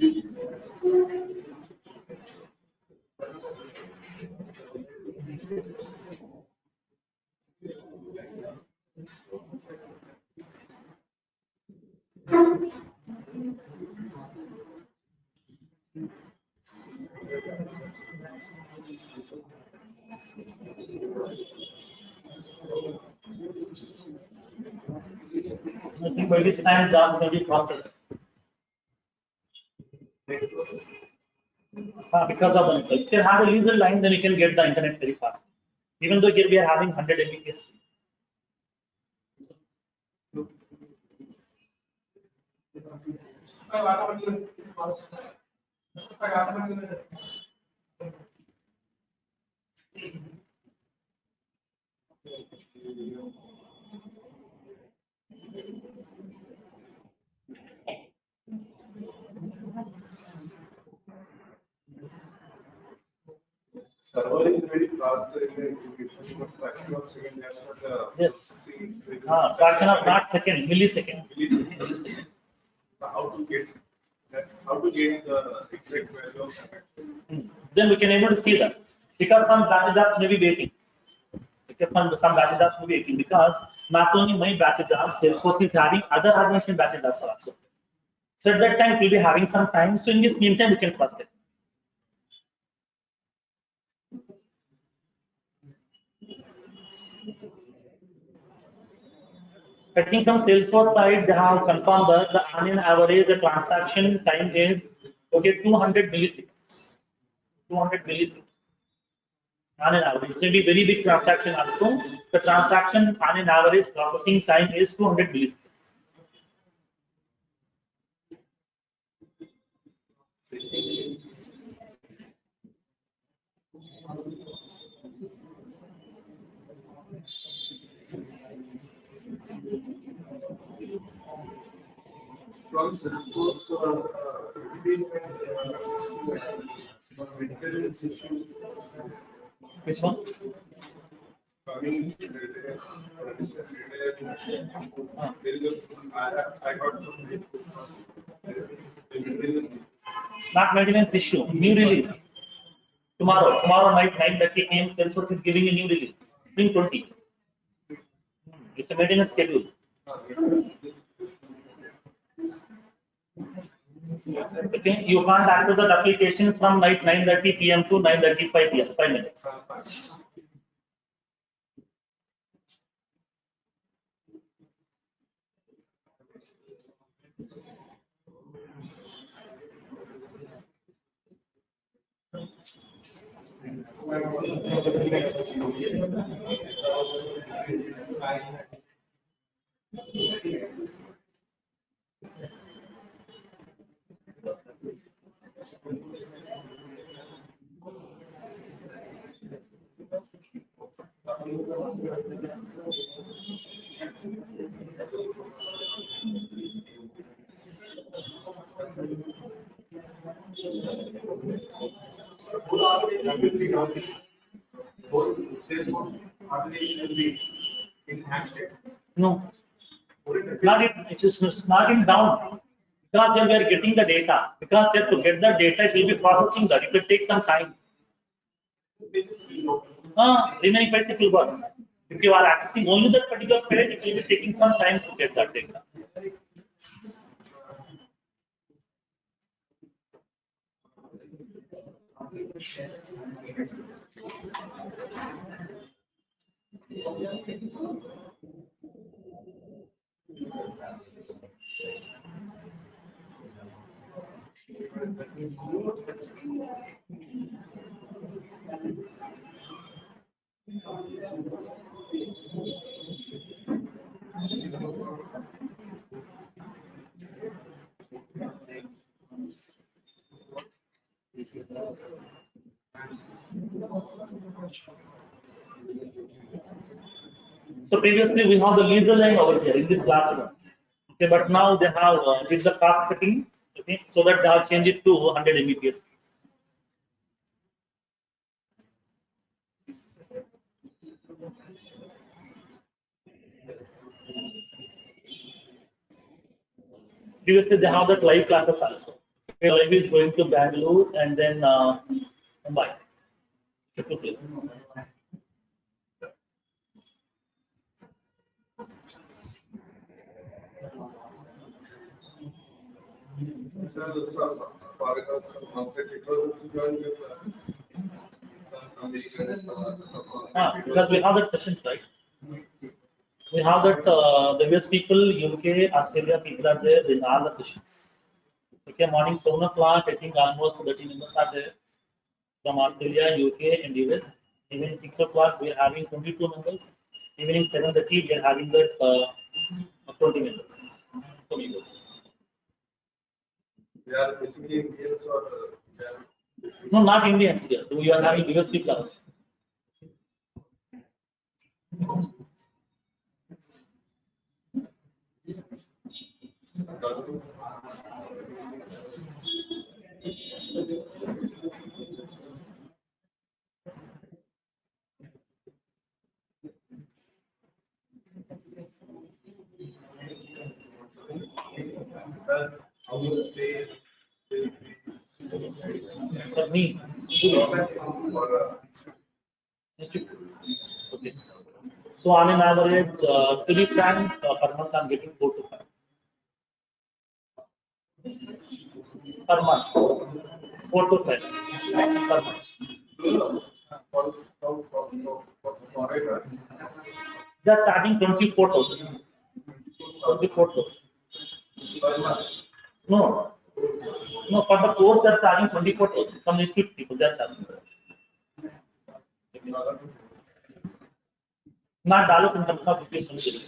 I think by this time jobs may be processed. Because of the network. If you have a user line, then you can get the internet very fast. Even though here we are having 100 Mbps. Server is very fast in the execution, but fraction of second, that's what the Yes. processing is. Fraction of not second, millisecond. Millisecond. How to get that? How to get the exact value of that? Then we can able to see that because some batch jobs may be waiting. Because some batch jobs may be waiting because not only my batch jobs, Salesforce is having other organization batch jobs also. So at that time we'll be having some time. So in this meantime, we can cross it. I think from Salesforce side, they have confirmed that the on average the transaction time is 200 milliseconds. 200 milliseconds. On an average, it may be very big transaction also. The transaction on an average processing time is 200 milliseconds. From Salesforce, maintenance issues. Which one? Coming, there is I got some maintenance. Not maintenance issue, new release. Tomorrow night 9:30 p.m. Salesforce is giving a new release, Spring 20. It's a maintenance schedule. Okay, you can't access the application from night 9:30 p.m. to 9:35 p.m. 5 minutes. Salesforce organization will be in handshake. No, it is snagging down because here we are getting the data. Because here to get the data, it will be processing that. It will take some time. Remaining page it will work. If you are accessing only that particular page, it will be taking some time to get that data. So previously we have the leader line over here in this last one. Okay, but now they have with the cost cutting, okay, so that they have changed it to 100 Mbps. Previously they have that live classes also. Live is going to Bangalore and then Mumbai. The two places. So, for us, concept, it was also joined with classes. Some combination, Because we have that sessions, right? We have that the US people, UK, Australia people are there in all the sessions. Okay, morning 7 o'clock, I think almost 30 members are there from Australia, UK, and US. Evening 6 o'clock, we are having 22 members. Evening 7:30, we are having that 20 members. 20 members. they are basically Indians or they are No, not Indians here. We are having US people also. how much they For me, for okay. So on an average, to be frank, per month I'm getting 4 to 5 per month. 4 to 5 per month. foreigner. They are charging 24,000. 24,000. Per month. No, no, for the course they are charging 24,000. Some institute people they are charging. Not dollars in terms of rupees only.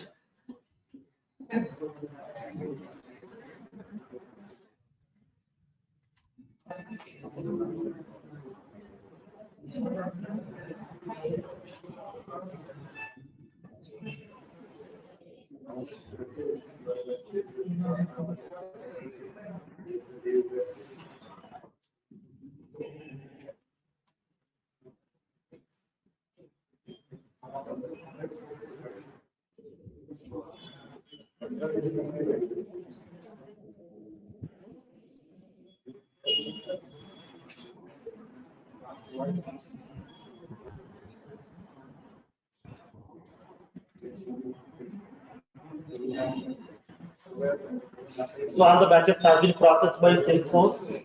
So all the batches have been processed by Salesforce.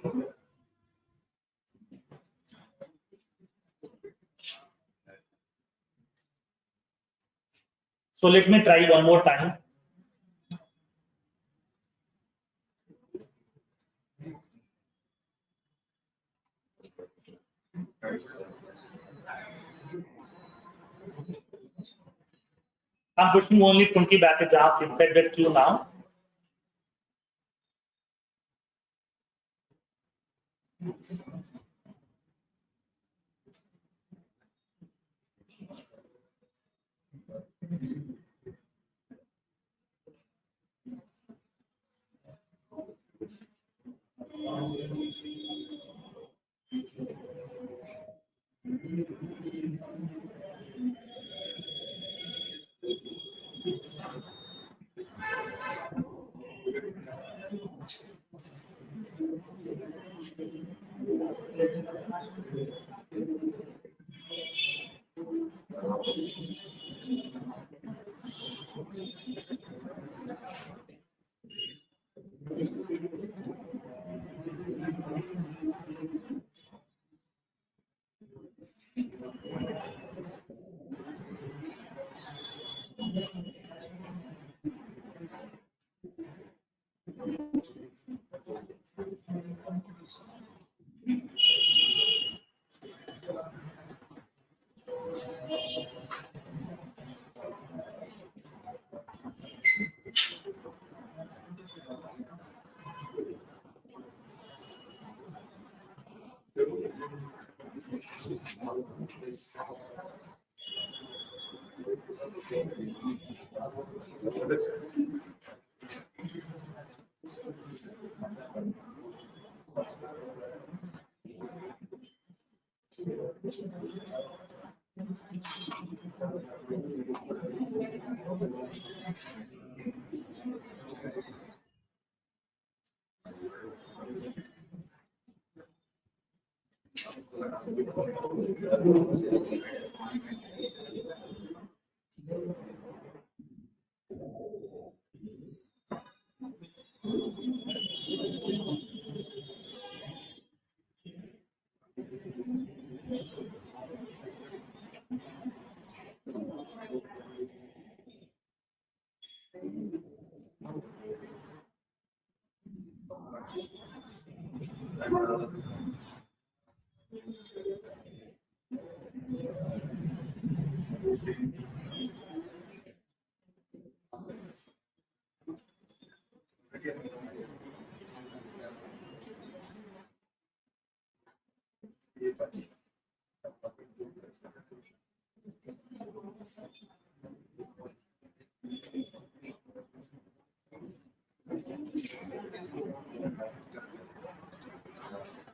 So let me try one more time. I'm pushing only 20 batch jobs inside that queue now.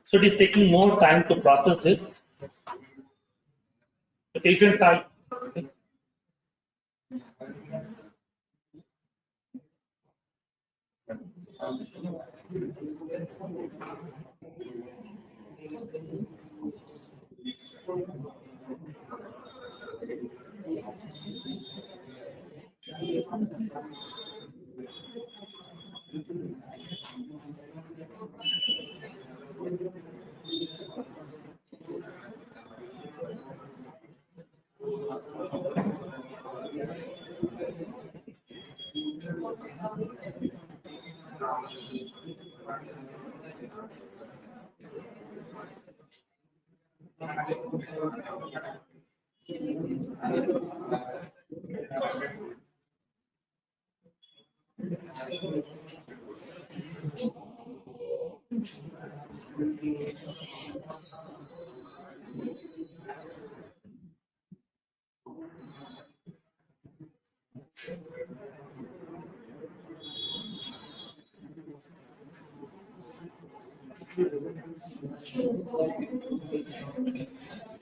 So it is taking more time to process this. Okay, you can try.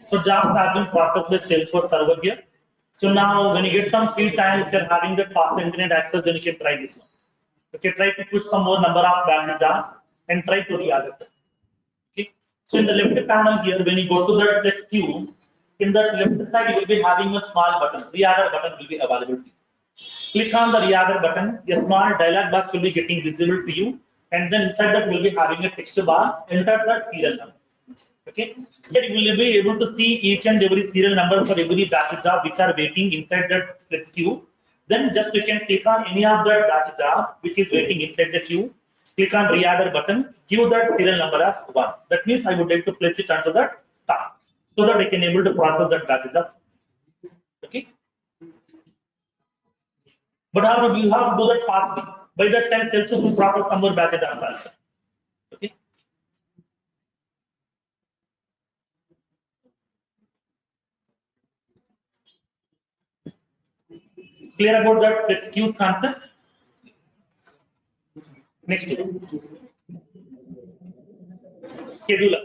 So jobs have been processed with Salesforce server here. So now when you get some free time, if you're having the fast internet access, then you can try this one. Okay, try to push some more number of batch jobs and try to reorder them. Okay. So in the left panel here, when you go to the flex queue, in the left side you will be having a small button. Reorder button will be available to you. Click on the reorder button. A small dialog box will be getting visible to you, and then inside that will be having a text box. Enter the serial number. Okay, then you will be able to see each and every serial number for every batch job which are waiting inside that flex queue. Then just you can click on any of the batch job which is waiting inside the queue. Click on reorder button. Give that serial number as 1. That means I would like to place it onto the top so that I can able to process that batch job. Okay. But how do you have to do that fastly? By that time, Salesforce will process some more batch jobs also. Okay. Clear about that flex queues concept? Next one. Scheduler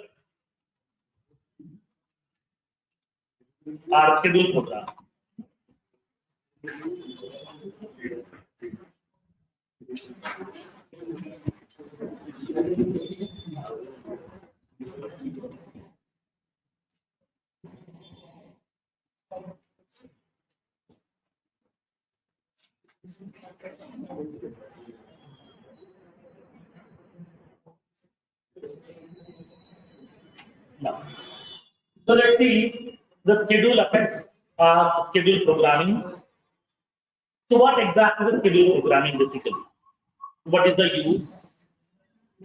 or schedule program. Now, so let's see the schedule affects schedule programming. So what exactly is schedule programming basically? What is the use?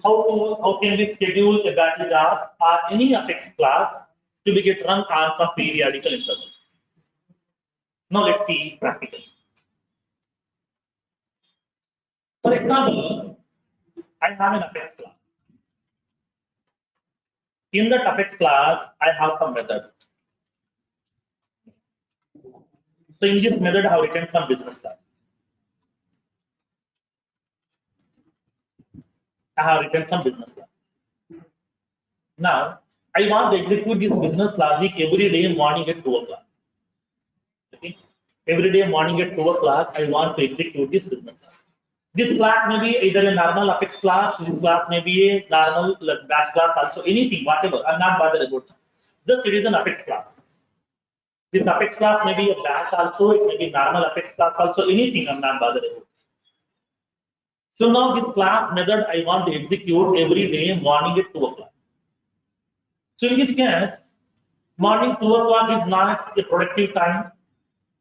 How can we schedule a batch job or any Apex class to be get run on some periodical intervals? Now let's see practically. For example, I have an Apex class. In that Apex class, I have some method. So in this method, I have written some business logic. Now, I want to execute this business logic every day morning at 2 o'clock. Okay? Every day morning at 2 o'clock, I want to execute this business logic. This class may be either a normal Apex class, this class may be a normal batch class, also anything, whatever. I'm not bothered about that. Just it is an Apex class. This Apex class may be a batch also, it may be normal Apex class also, anything I'm not bothered about. So now this class method I want to execute every day morning at 2 o'clock. So in this case, morning 2 o'clock is not a productive time.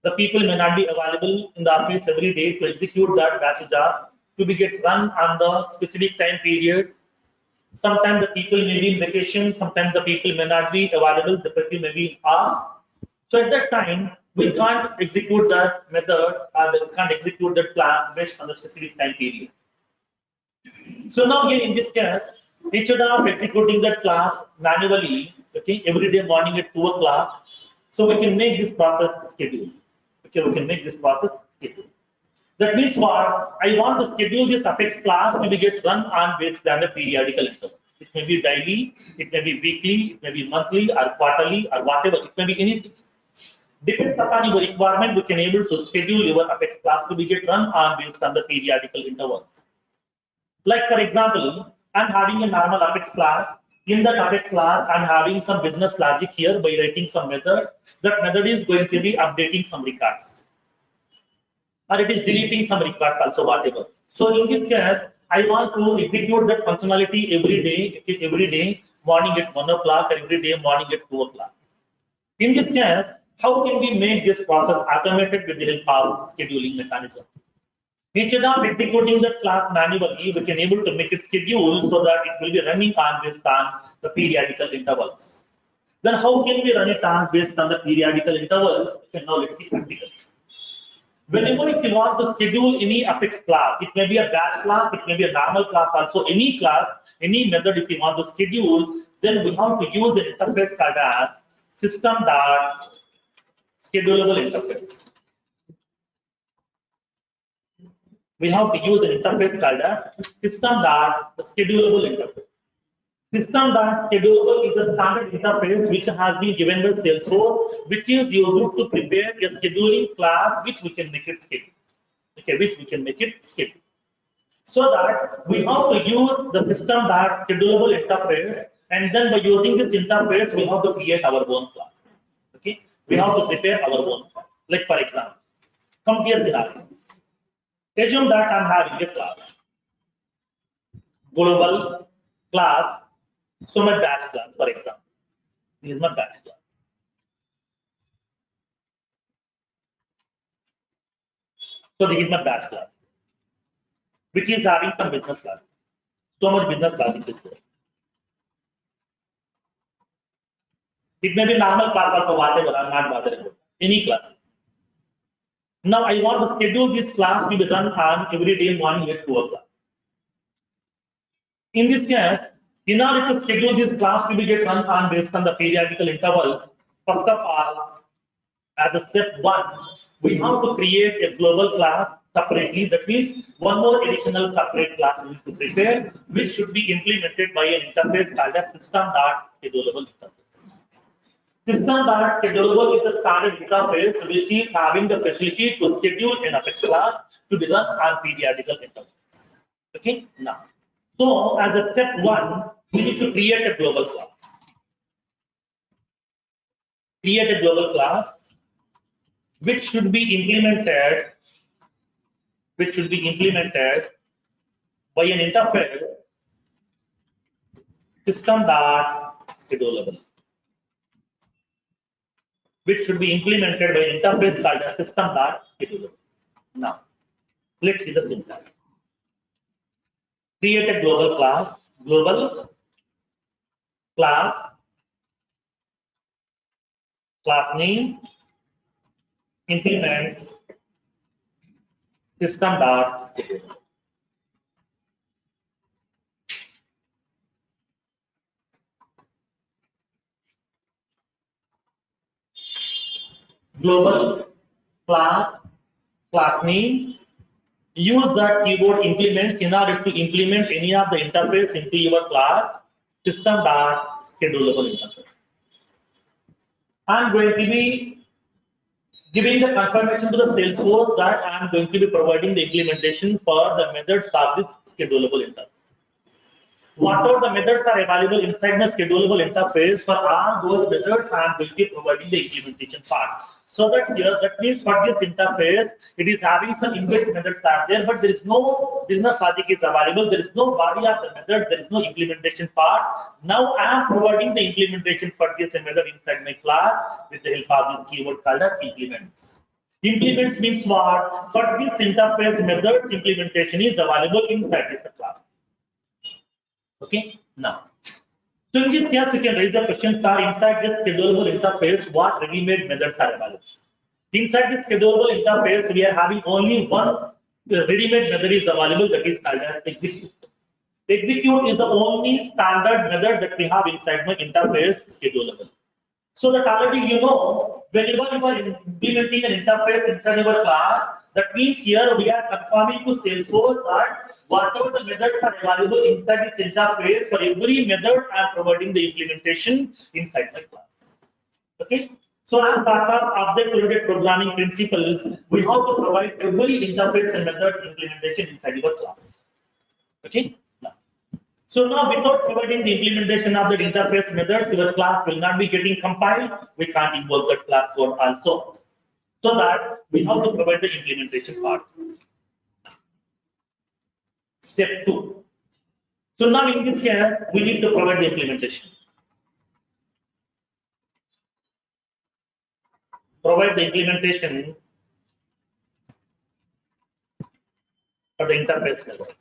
The people may not be available in the office every day to execute that batch job to be get run on the specific time period. Sometimes the people may be in vacation, sometimes the people may not be available, the people may be off. So at that time, we can't execute that method or we can't execute that class based on the specific time period. So now here in this case, instead of executing that class manually, okay, every day morning at 2 o'clock, so we can make this process schedule. Okay, we can make this process schedule. That means what? I want to schedule this Apex class to be get run on based on the periodical intervals. It may be daily, it may be weekly, it may be monthly or quarterly or whatever. It may be anything. Depends upon your requirement, we can able to schedule your Apex class to be get run on based on the periodical intervals. Like for example, I'm having a normal Apex class. In that Apex class, I'm having some business logic here by writing some method. That method is going to be updating some records. Or it is deleting some records also, whatever. So in this case, I want to execute that functionality every day morning at 1 o'clock or every day morning at 2 o'clock. In this case, how can we make this process automated with the help of scheduling mechanism? Instead of executing that class manually, we can able to make it schedule so that it will be running on based on the periodical intervals. Then how can we run it on based on the periodical intervals? Okay, now let's see practically. Whenever if you want to schedule any Apex class, it may be a batch class, it may be a normal class also, any class, any method if you want to schedule, then we have to use an interface called as system.schedulable interface. We have to use an interface called as system.schedulable interface. System.schedulable is a standard interface which has been given by Salesforce, which is used to prepare a scheduling class which we can make it schedule. Okay, which we can make it schedule. So that we have to use the system.schedulable interface, and then by using this interface, we have to create our own class. Okay, we have to prepare our own class. Like for example, come here scenario. Assume that I'm having a class, global class, so my batch class, for example. This is my batch class. So this is my batch class, which is having some business logic. So much business logic is there. It may be normal class also, whatever, I'm not bothered about. Any class. Now I want to schedule this class to be run on every day morning at 2 o'clock. In this case, in order to schedule this class to be get run on based on the periodical intervals, first of all, as a step 1, we have to create a global class separately. That means one more additional separate class we need to prepare, which should be implemented by an interface called as system.schedulable interface. System.schedulable is a standard interface which is having the facility to schedule an Apex class to be run on periodical intervals. Okay, now. So as a step 1, we need to create a global class. Create a global class which should be implemented by an interface system.schedulable, which should be implemented by an interface called as system.schedulable. Now, let's see the syntax. Create a global class, class name, implements system.schedulable. Global class name. Use that keyword implements in order to implement any of the interface into your class system.schedulable interface. I'm going to be giving the confirmation to the Salesforce that I'm going to be providing the implementation for the methods of this schedulable interface. whatever the methods are available inside my schedulable interface, for all those methods, I am going to be providing the implementation part. So that here, that means for this interface, it is having some inbuilt methods are there, but there is no business logic is available. There is no body of the method. There is no implementation part. Now I am providing the implementation for this method inside my class with the help of this keyword called as implements. Implements means what? For this interface methods, implementation is available inside this class. Okay, now. So in this case, we can raise a question star inside this schedulable interface, what ready-made methods are available. Inside this schedulable interface, we are having only one ready-made method is available, that is called as execute. Execute is the only standard method that we have inside my interface schedulable. So that already you know, whenever you are implementing an interface inside your class, that means here we are confirming to Salesforce that whatever the methods are available inside this interface, for every method I am providing the implementation inside the class. Okay. So as part of object-oriented programming principles, we have to provide every interface and method implementation inside your class. Okay. So now without providing the implementation of the interface methods, your class will not be getting compiled. We can't invoke that class code also. So that we have to provide the implementation part. Step 2. So now in this case, we need to provide the implementation. Provide the implementation for the interface method.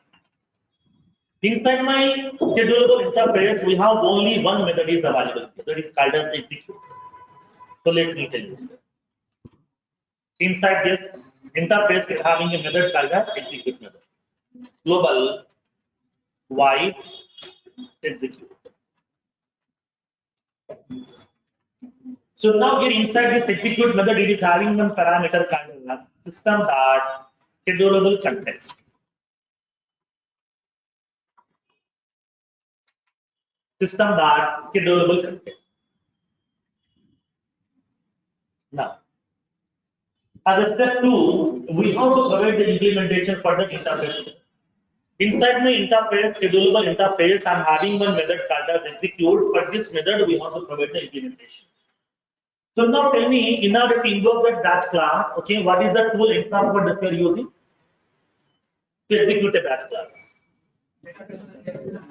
Inside my schedulable interface, we have only one method is available. That is called as execute. So let me tell you. Inside this interface, we are having a method called as execute method. Global void execute. So now here inside this execute method, it is having one parameter called as system dot schedulable context. System dot schedulable context. Now, as a step 2, we have to provide the implementation for the interface. Inside my interface, schedulable interface, I am having one method called as execute. For this method, we have to provide the implementation. So now tell me, in order to invoke that batch class, okay, what is the tool example that we are using to execute a batch class?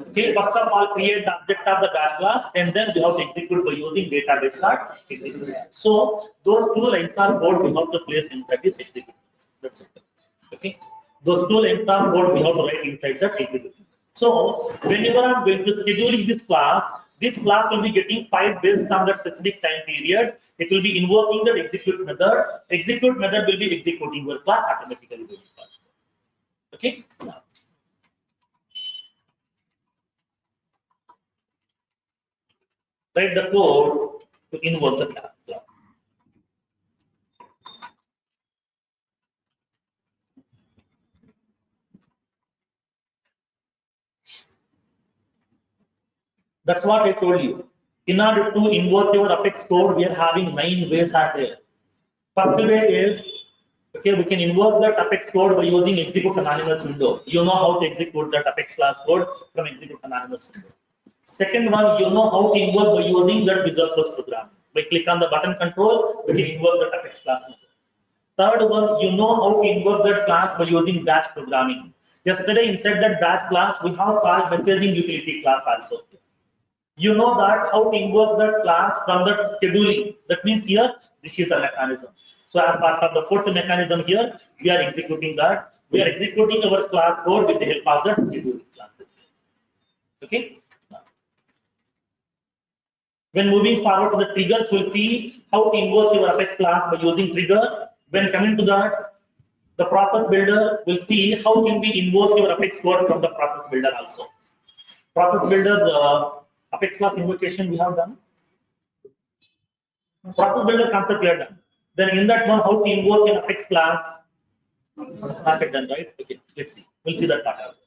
Okay, first of all, create the object of the batch class, and then we have to execute by using database dot execute. So those two lines are code we have to place inside this execute. That's it. Okay, those two lines are code we have to write inside that execute. So whenever I'm going to scheduling this class will be getting 5 based on that specific time period. It will be invoking the execute method. Execute method will be executing your class automatically. Okay. Now, write the code to invoke the class. That's what I told you. In order to invoke your Apex code, we are having 9 ways are there. First way is, okay, we can invoke that Apex code by using execute anonymous window. You know how to execute that Apex class code from execute anonymous window. Second one, you know how to invoke by using that Visual Force program. By click on the button control, we can invoke that Apex class method. Third one, you know how to invoke that class by using batch programming. Yesterday, inside that batch class, we have called messaging utility class also. You know that how to invoke that class from that scheduling. That means here, this is the mechanism. So as part of the fourth mechanism here, we are executing that. We are executing our class code with the help of that scheduling class. Okay. When moving forward to the triggers, we'll see how to invoke your Apex class by using trigger. When coming to that, the process builder, we'll see how can we invoke your Apex code from the process builder also. Process builder, the Apex class invocation we have done. Process builder concept we have done. Then in that one, how to invoke an Apex class. Not yet done, right? Okay, let's see. We'll see that part also.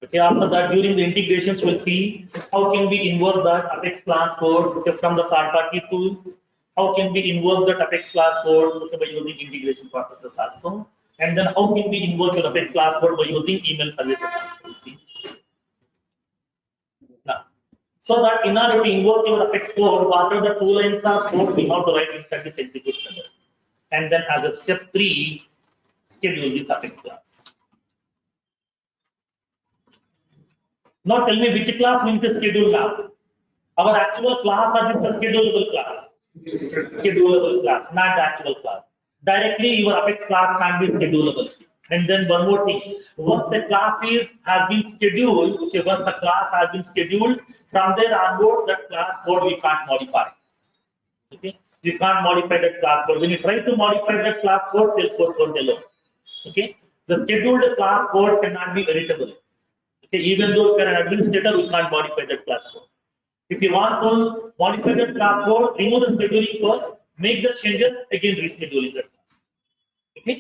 Okay, after that, during the integrations, we'll see how can we invoke that Apex class code from the third-party tools. how can we invoke the Apex class code by using integration processes also, and then how can we invoke the Apex class code by using email services also. See. Now, so that in order to invoke your Apex code, what are the 2 lines of code we have to write inside this execute method, and then as a step 3, schedule this Apex class. Now tell me which class we need to schedule now. Our actual class or this a schedulable class? Schedulable class, not the actual class. Directly your Apex class can be schedulable. And then one more thing, once a class has been scheduled, okay, once a class has been scheduled, from there onward that class code we can't modify. Okay, you can't modify that class code. When you try to modify that class code, Salesforce won't allow. Okay, the scheduled class code cannot be editable. Okay, even though if you're an administrator, we can't modify that class code. If you want to modify that class code, remove the scheduling first, make the changes, again rescheduling that class. Okay.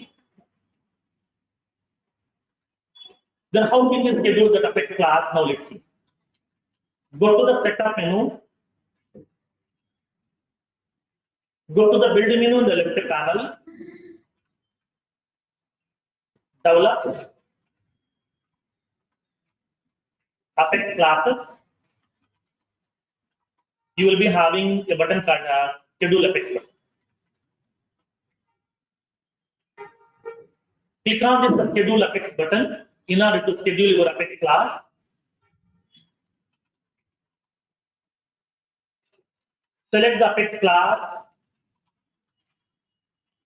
Then how can we schedule that Apex class? Now let's see. Go to the setup menu. Go to the build menu in the left panel. Develop Apex classes. You will be having a button called as schedule Apex button. Click on this schedule Apex button in order to schedule your Apex class. Select the Apex class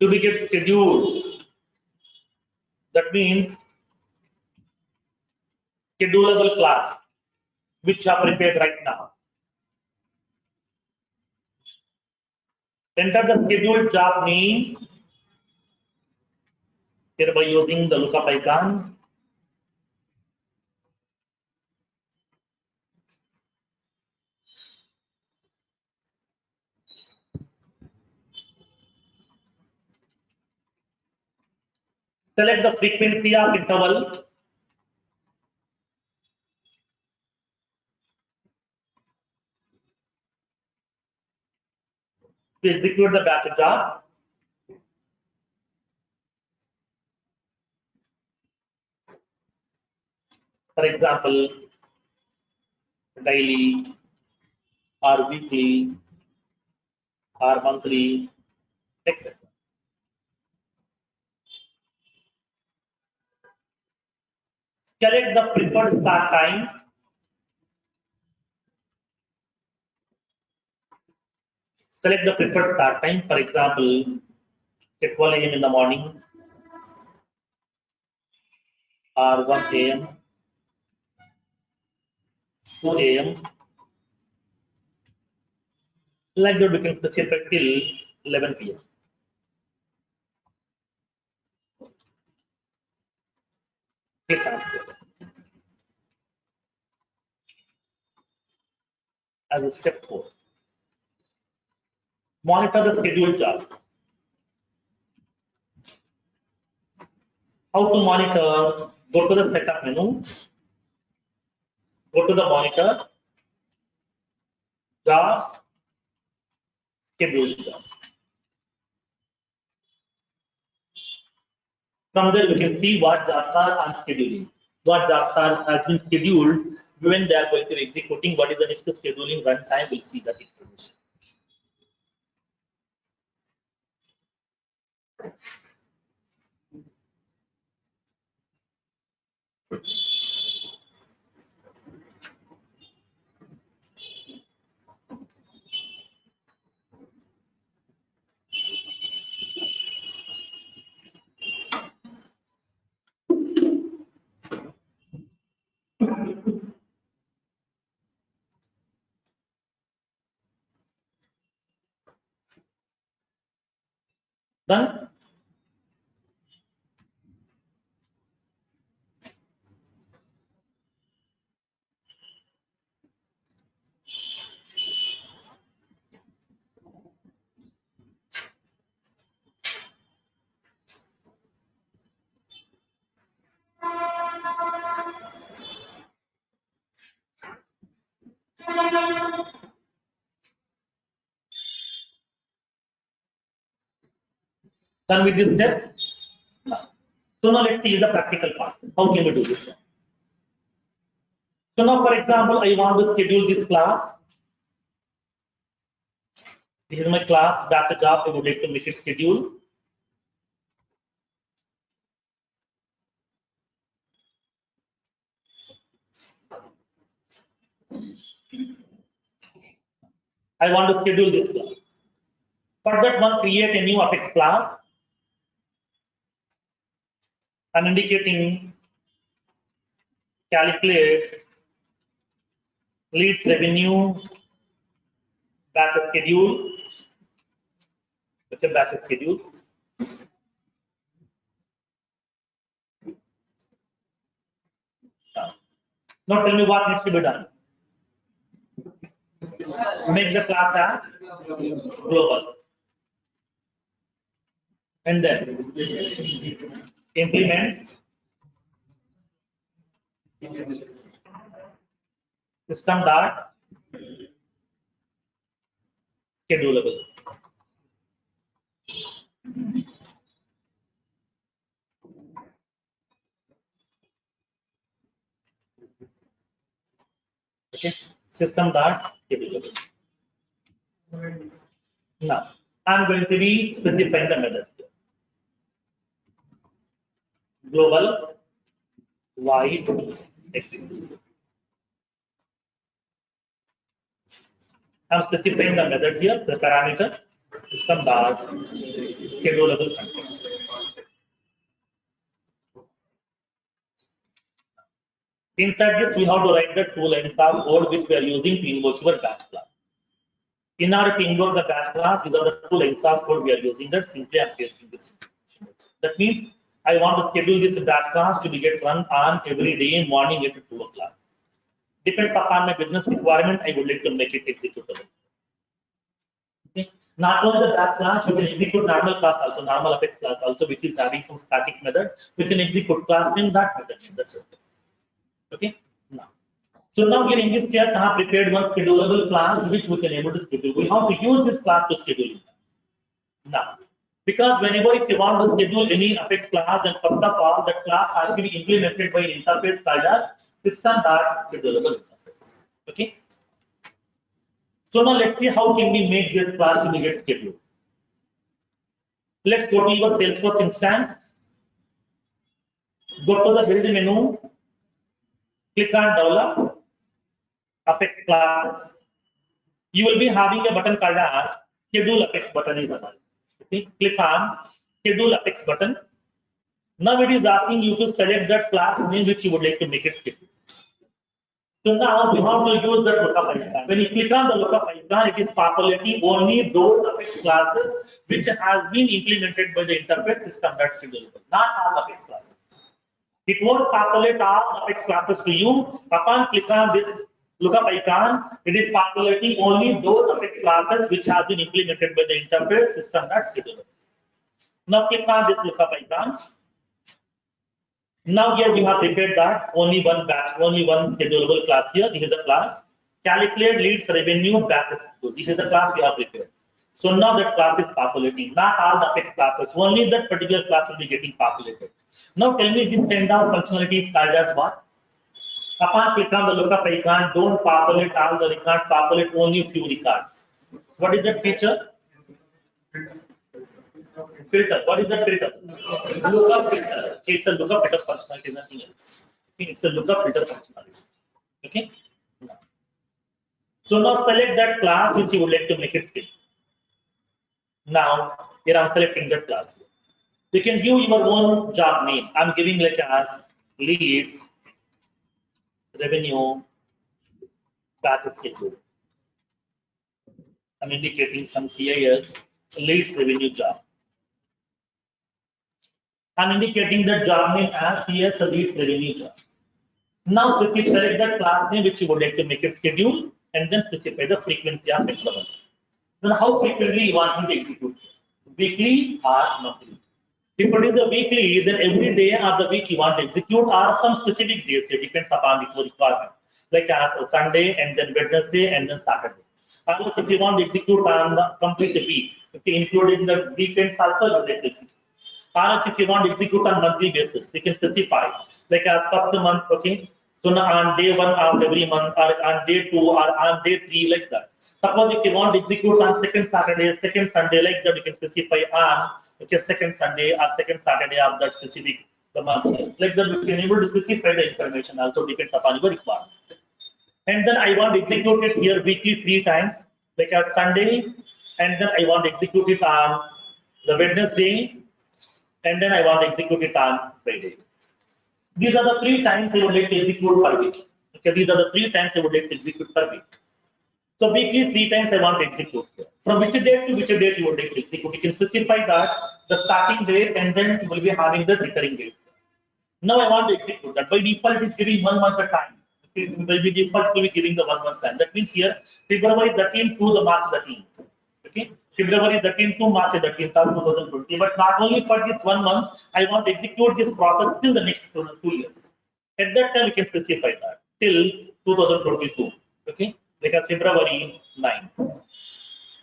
to be get scheduled. That means schedulable class, which are prepared right now. Enter the scheduled job name here by using the lookup icon. Select the frequency of interval. To execute the batch job. For example, daily or weekly or monthly, etc. Select the preferred start time. Select the preferred start time. For example, at 12 a.m. in the morning or 1 a.m., 2 a.m. Like that, we can specify till 11 p.m. Click answer. As a step 4. Monitor the scheduled jobs. How to monitor? Go to the setup menu. Go to the monitor, jobs, scheduled jobs. From there, we can see what jobs are on scheduling, what jobs has been scheduled, when they are going to be executing, what is the next scheduling runtime. We'll see that information. Done. Done with these steps? So now let's see the practical part. How can we do this one? So now, for example, I want to schedule this class. This is my class batch job. I would like to make it schedule. I want to schedule this class. For that one, create a new Apex class. I'm indicating calculate leads revenue batch schedule. Okay, batch schedule. Now tell me what needs to be done. Make the class as global. And then implements system dot schedulable. Okay, system dot schedulable. Now I'm going to be specifying the method here. Global wide execute. I'm specifying the method here, the parameter system dot schedulable context. Inside this, we have to write the 2 lines of code which we are using to invoke your batch class. In order to invoke the batch class, these are the 2 lines of code we are using. That simply I'm pasting this. That means I want to schedule this batch class to be get run on every day morning at 2 o'clock. Depends upon my business requirement, I would like to make it executable. Okay. Not only the batch class, we can execute normal class also, normal Apex class also, which is having some static method. We can execute class name that method. That's it. Okay. Now, so now here in this case, I have prepared one schedulable class which we can able to schedule. We have to use this class to schedule. Now, because whenever if you want to schedule any Apex class, then first of all, that class has to be implemented by an interface called as system.schedulable interface. Okay. So now let's see how can we make this class to get scheduled. Let's go to your Salesforce instance. Go to the build menu. Click on develop Apex class. You will be having a button called as schedule Apex button is available. Okay. Click on schedule Apex button. Now it is asking you to select that class name which you would like to make it schedule. So now we have to use that lookup icon. When you click on the lookup icon, it is populating only those Apex classes which has been implemented by the interface system that's schedulable, not all Apex classes. It won't populate all Apex classes to you. Upon click on this lookup icon, it is populating only those Apex classes which have been implemented by the interface system that's schedulable. Now click on this lookup icon. Now here we have prepared that only one batch, only one schedulable class here. This is the class calculate leads revenue batch schedule. This is the class we have prepared. So now that class is populating, not all the Apex classes, only that particular class will be getting populated. Now tell me this kind of functionality is called as what? Upon click on the lookup icon, don't populate all the records, populate only a few records. What is that feature? Filter. What is that filter? Lookup filter. It's a lookup filter functionality, nothing else. Okay, it's a lookup filter functionality. Okay. So now select that class which you would like to make it schedule. Now here I'm selecting that class. You can give your own job name. I'm giving like as leads revenue batch schedule. I'm indicating some CIS leads revenue job. I'm indicating the job name as CS leads revenue job. Now select that class name which you would like to make it schedule and then specify the frequency of implement. Then how frequently you want to execute? Weekly or monthly? If it is a weekly, then every day of the week you want to execute or some specific days. It depends upon the requirement. Like as a Sunday and then Wednesday and then Saturday. Otherwise, if you want to execute on the complete week, okay, including the weekends also, you let execute. Or else if you want to execute on monthly basis, you can specify like as first month, okay. So now on day 1 of every month, or on day 2, or on day 3, like that. Suppose if you want to execute on second Saturday, second Sunday, like that, you can specify on okay second Sunday or second Saturday of that specific the month. Like that, we can able to specify the information. Also depends upon your requirement. And then I want to execute it here weekly 3 times, like as Sunday, and then I want to execute it on the Wednesday, and then I want to execute it on Friday. These are the 3 times I would like to execute per week. Okay, these are the 3 times I would like to execute per week. So weekly 3 times I want to execute. From which date to which date you would like to execute? You can specify that the starting date, and then you will be having the recurring date. Now I want to execute that. By default, it is giving 1 month at a time. Okay, by default, it will be giving the 1 month time. That means here February 13th to the March 13th. Okay, February 13th to March 13th of 2020. But not only for this 1 month, I want to execute this process till the next 2 years. At that time, we can specify that till 2022. Okay, because February 9th.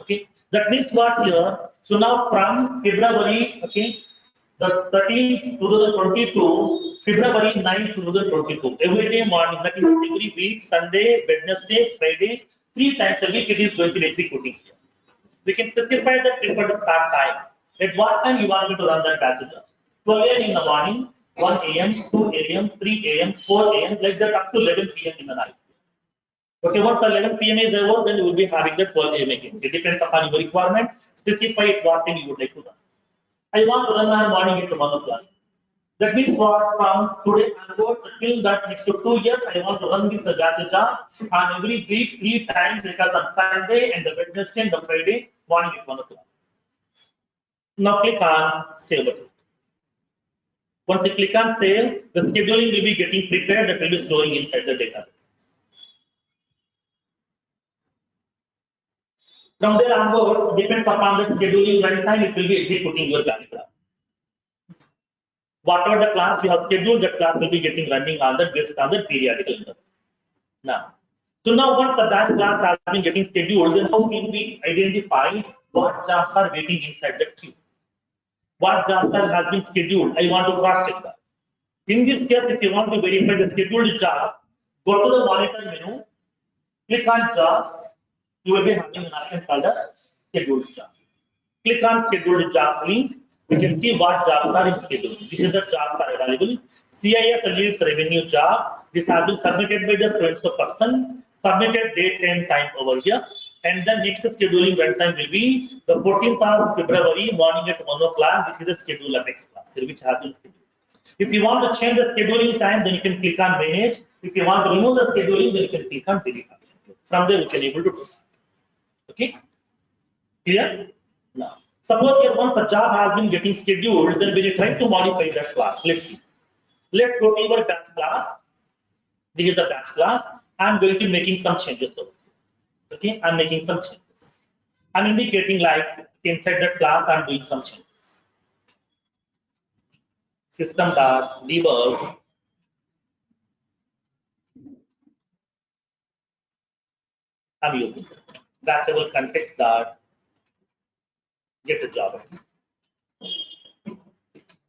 Okay, that means what here? So now from February, okay, the 13th 2022, February 9th 2022. Every day morning, that is every week, Sunday, Wednesday, Friday, 3 times a week it is going to be executing here. We can specify the preferred start time. At what time you want me to run that batch job? 12 a.m. in the morning, 1 a.m., 2 a.m., 3 a.m., 4 a.m., like that up to 11 p.m. in the night. Okay, once 11 p.m. is over, then you will be having the 12 a.m. again. It depends upon your requirement. Specify what time you would like to run. I want to run on morning at 1 o'clock. That means what from today onwards till that next 2 years, I want to run this batch job on every week 3 times, because on Sunday and the Wednesday and the Friday morning at 1 o'clock. Now click on save button. Once you click on save, the scheduling will be getting prepared, that will be storing inside the database. From there onwards, depends upon the scheduling runtime, it will be executing your batch class. Whatever the class you have scheduled, that class will be getting running on that based on the periodical intervals. Now, so now once the batch class has been getting scheduled, then how can we identify what jobs are waiting inside the queue? What jobs has been scheduled? I want to cross-check that. In this case, if you want to verify the scheduled jobs, go to the monitor menu, click on jobs. You will be having an option called as scheduled jobs. Click on scheduled jobs link. We can see what jobs are in schedule. This is the jobs are available. CIS leads revenue job. This has been submitted by the so-and-so person. Submitted date and time over here. And the next scheduling runtime will be the 14th of February morning at 1 o'clock. This is the schedule of X class which has been scheduled. If you want to change the scheduling time, then you can click on manage. If you want to remove the scheduling, then you can click on delete. From there, you can able to do that. Okay, clear? Now, suppose here once the job has been getting scheduled, then when you try to modify that class, let's see. Let's go to your batch class. This is the batch class. I'm going to making some changes over here. Okay, I'm making some changes. I'm indicating like inside that class, I'm doing some changes. System.debug. I'm using batchable context dot get a job.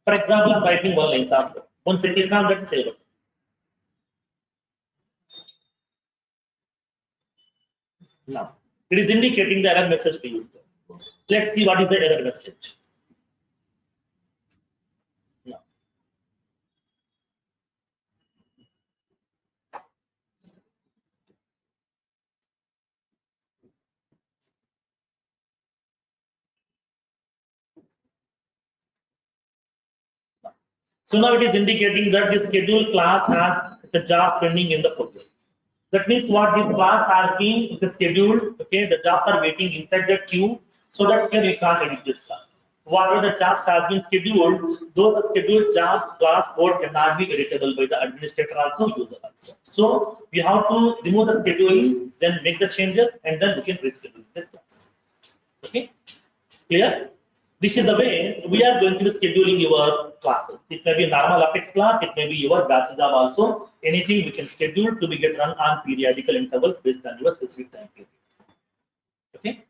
For example, I'm writing one line example. Once I click on that save button. Now, it is indicating the error message to you. Let's see what is the error message. Now, so now it is indicating that the schedule class has the jobs pending in the progress. That means what this class has been scheduled. Okay, the jobs are waiting inside the queue, so that here you can't edit this class. Whatever the jobs has been scheduled, those scheduled jobs class code cannot be editable by the administrator also, user also. So we have to remove the scheduling, then make the changes, and then we can reschedule the class. Okay, clear? This is the way we are going to be scheduling your classes. It may be normal Apex class, it may be your batch job also. Anything we can schedule to be get run on periodical intervals based on your specific time periods. Okay.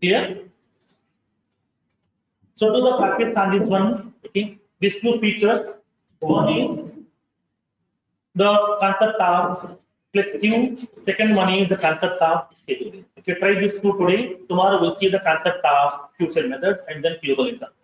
Clear? So do the practice on this one. Okay. These two features. One is the concept of flex queue. Second one is the concept of scheduling. If you try these two today, tomorrow we'll see the concept of future methods and then global example.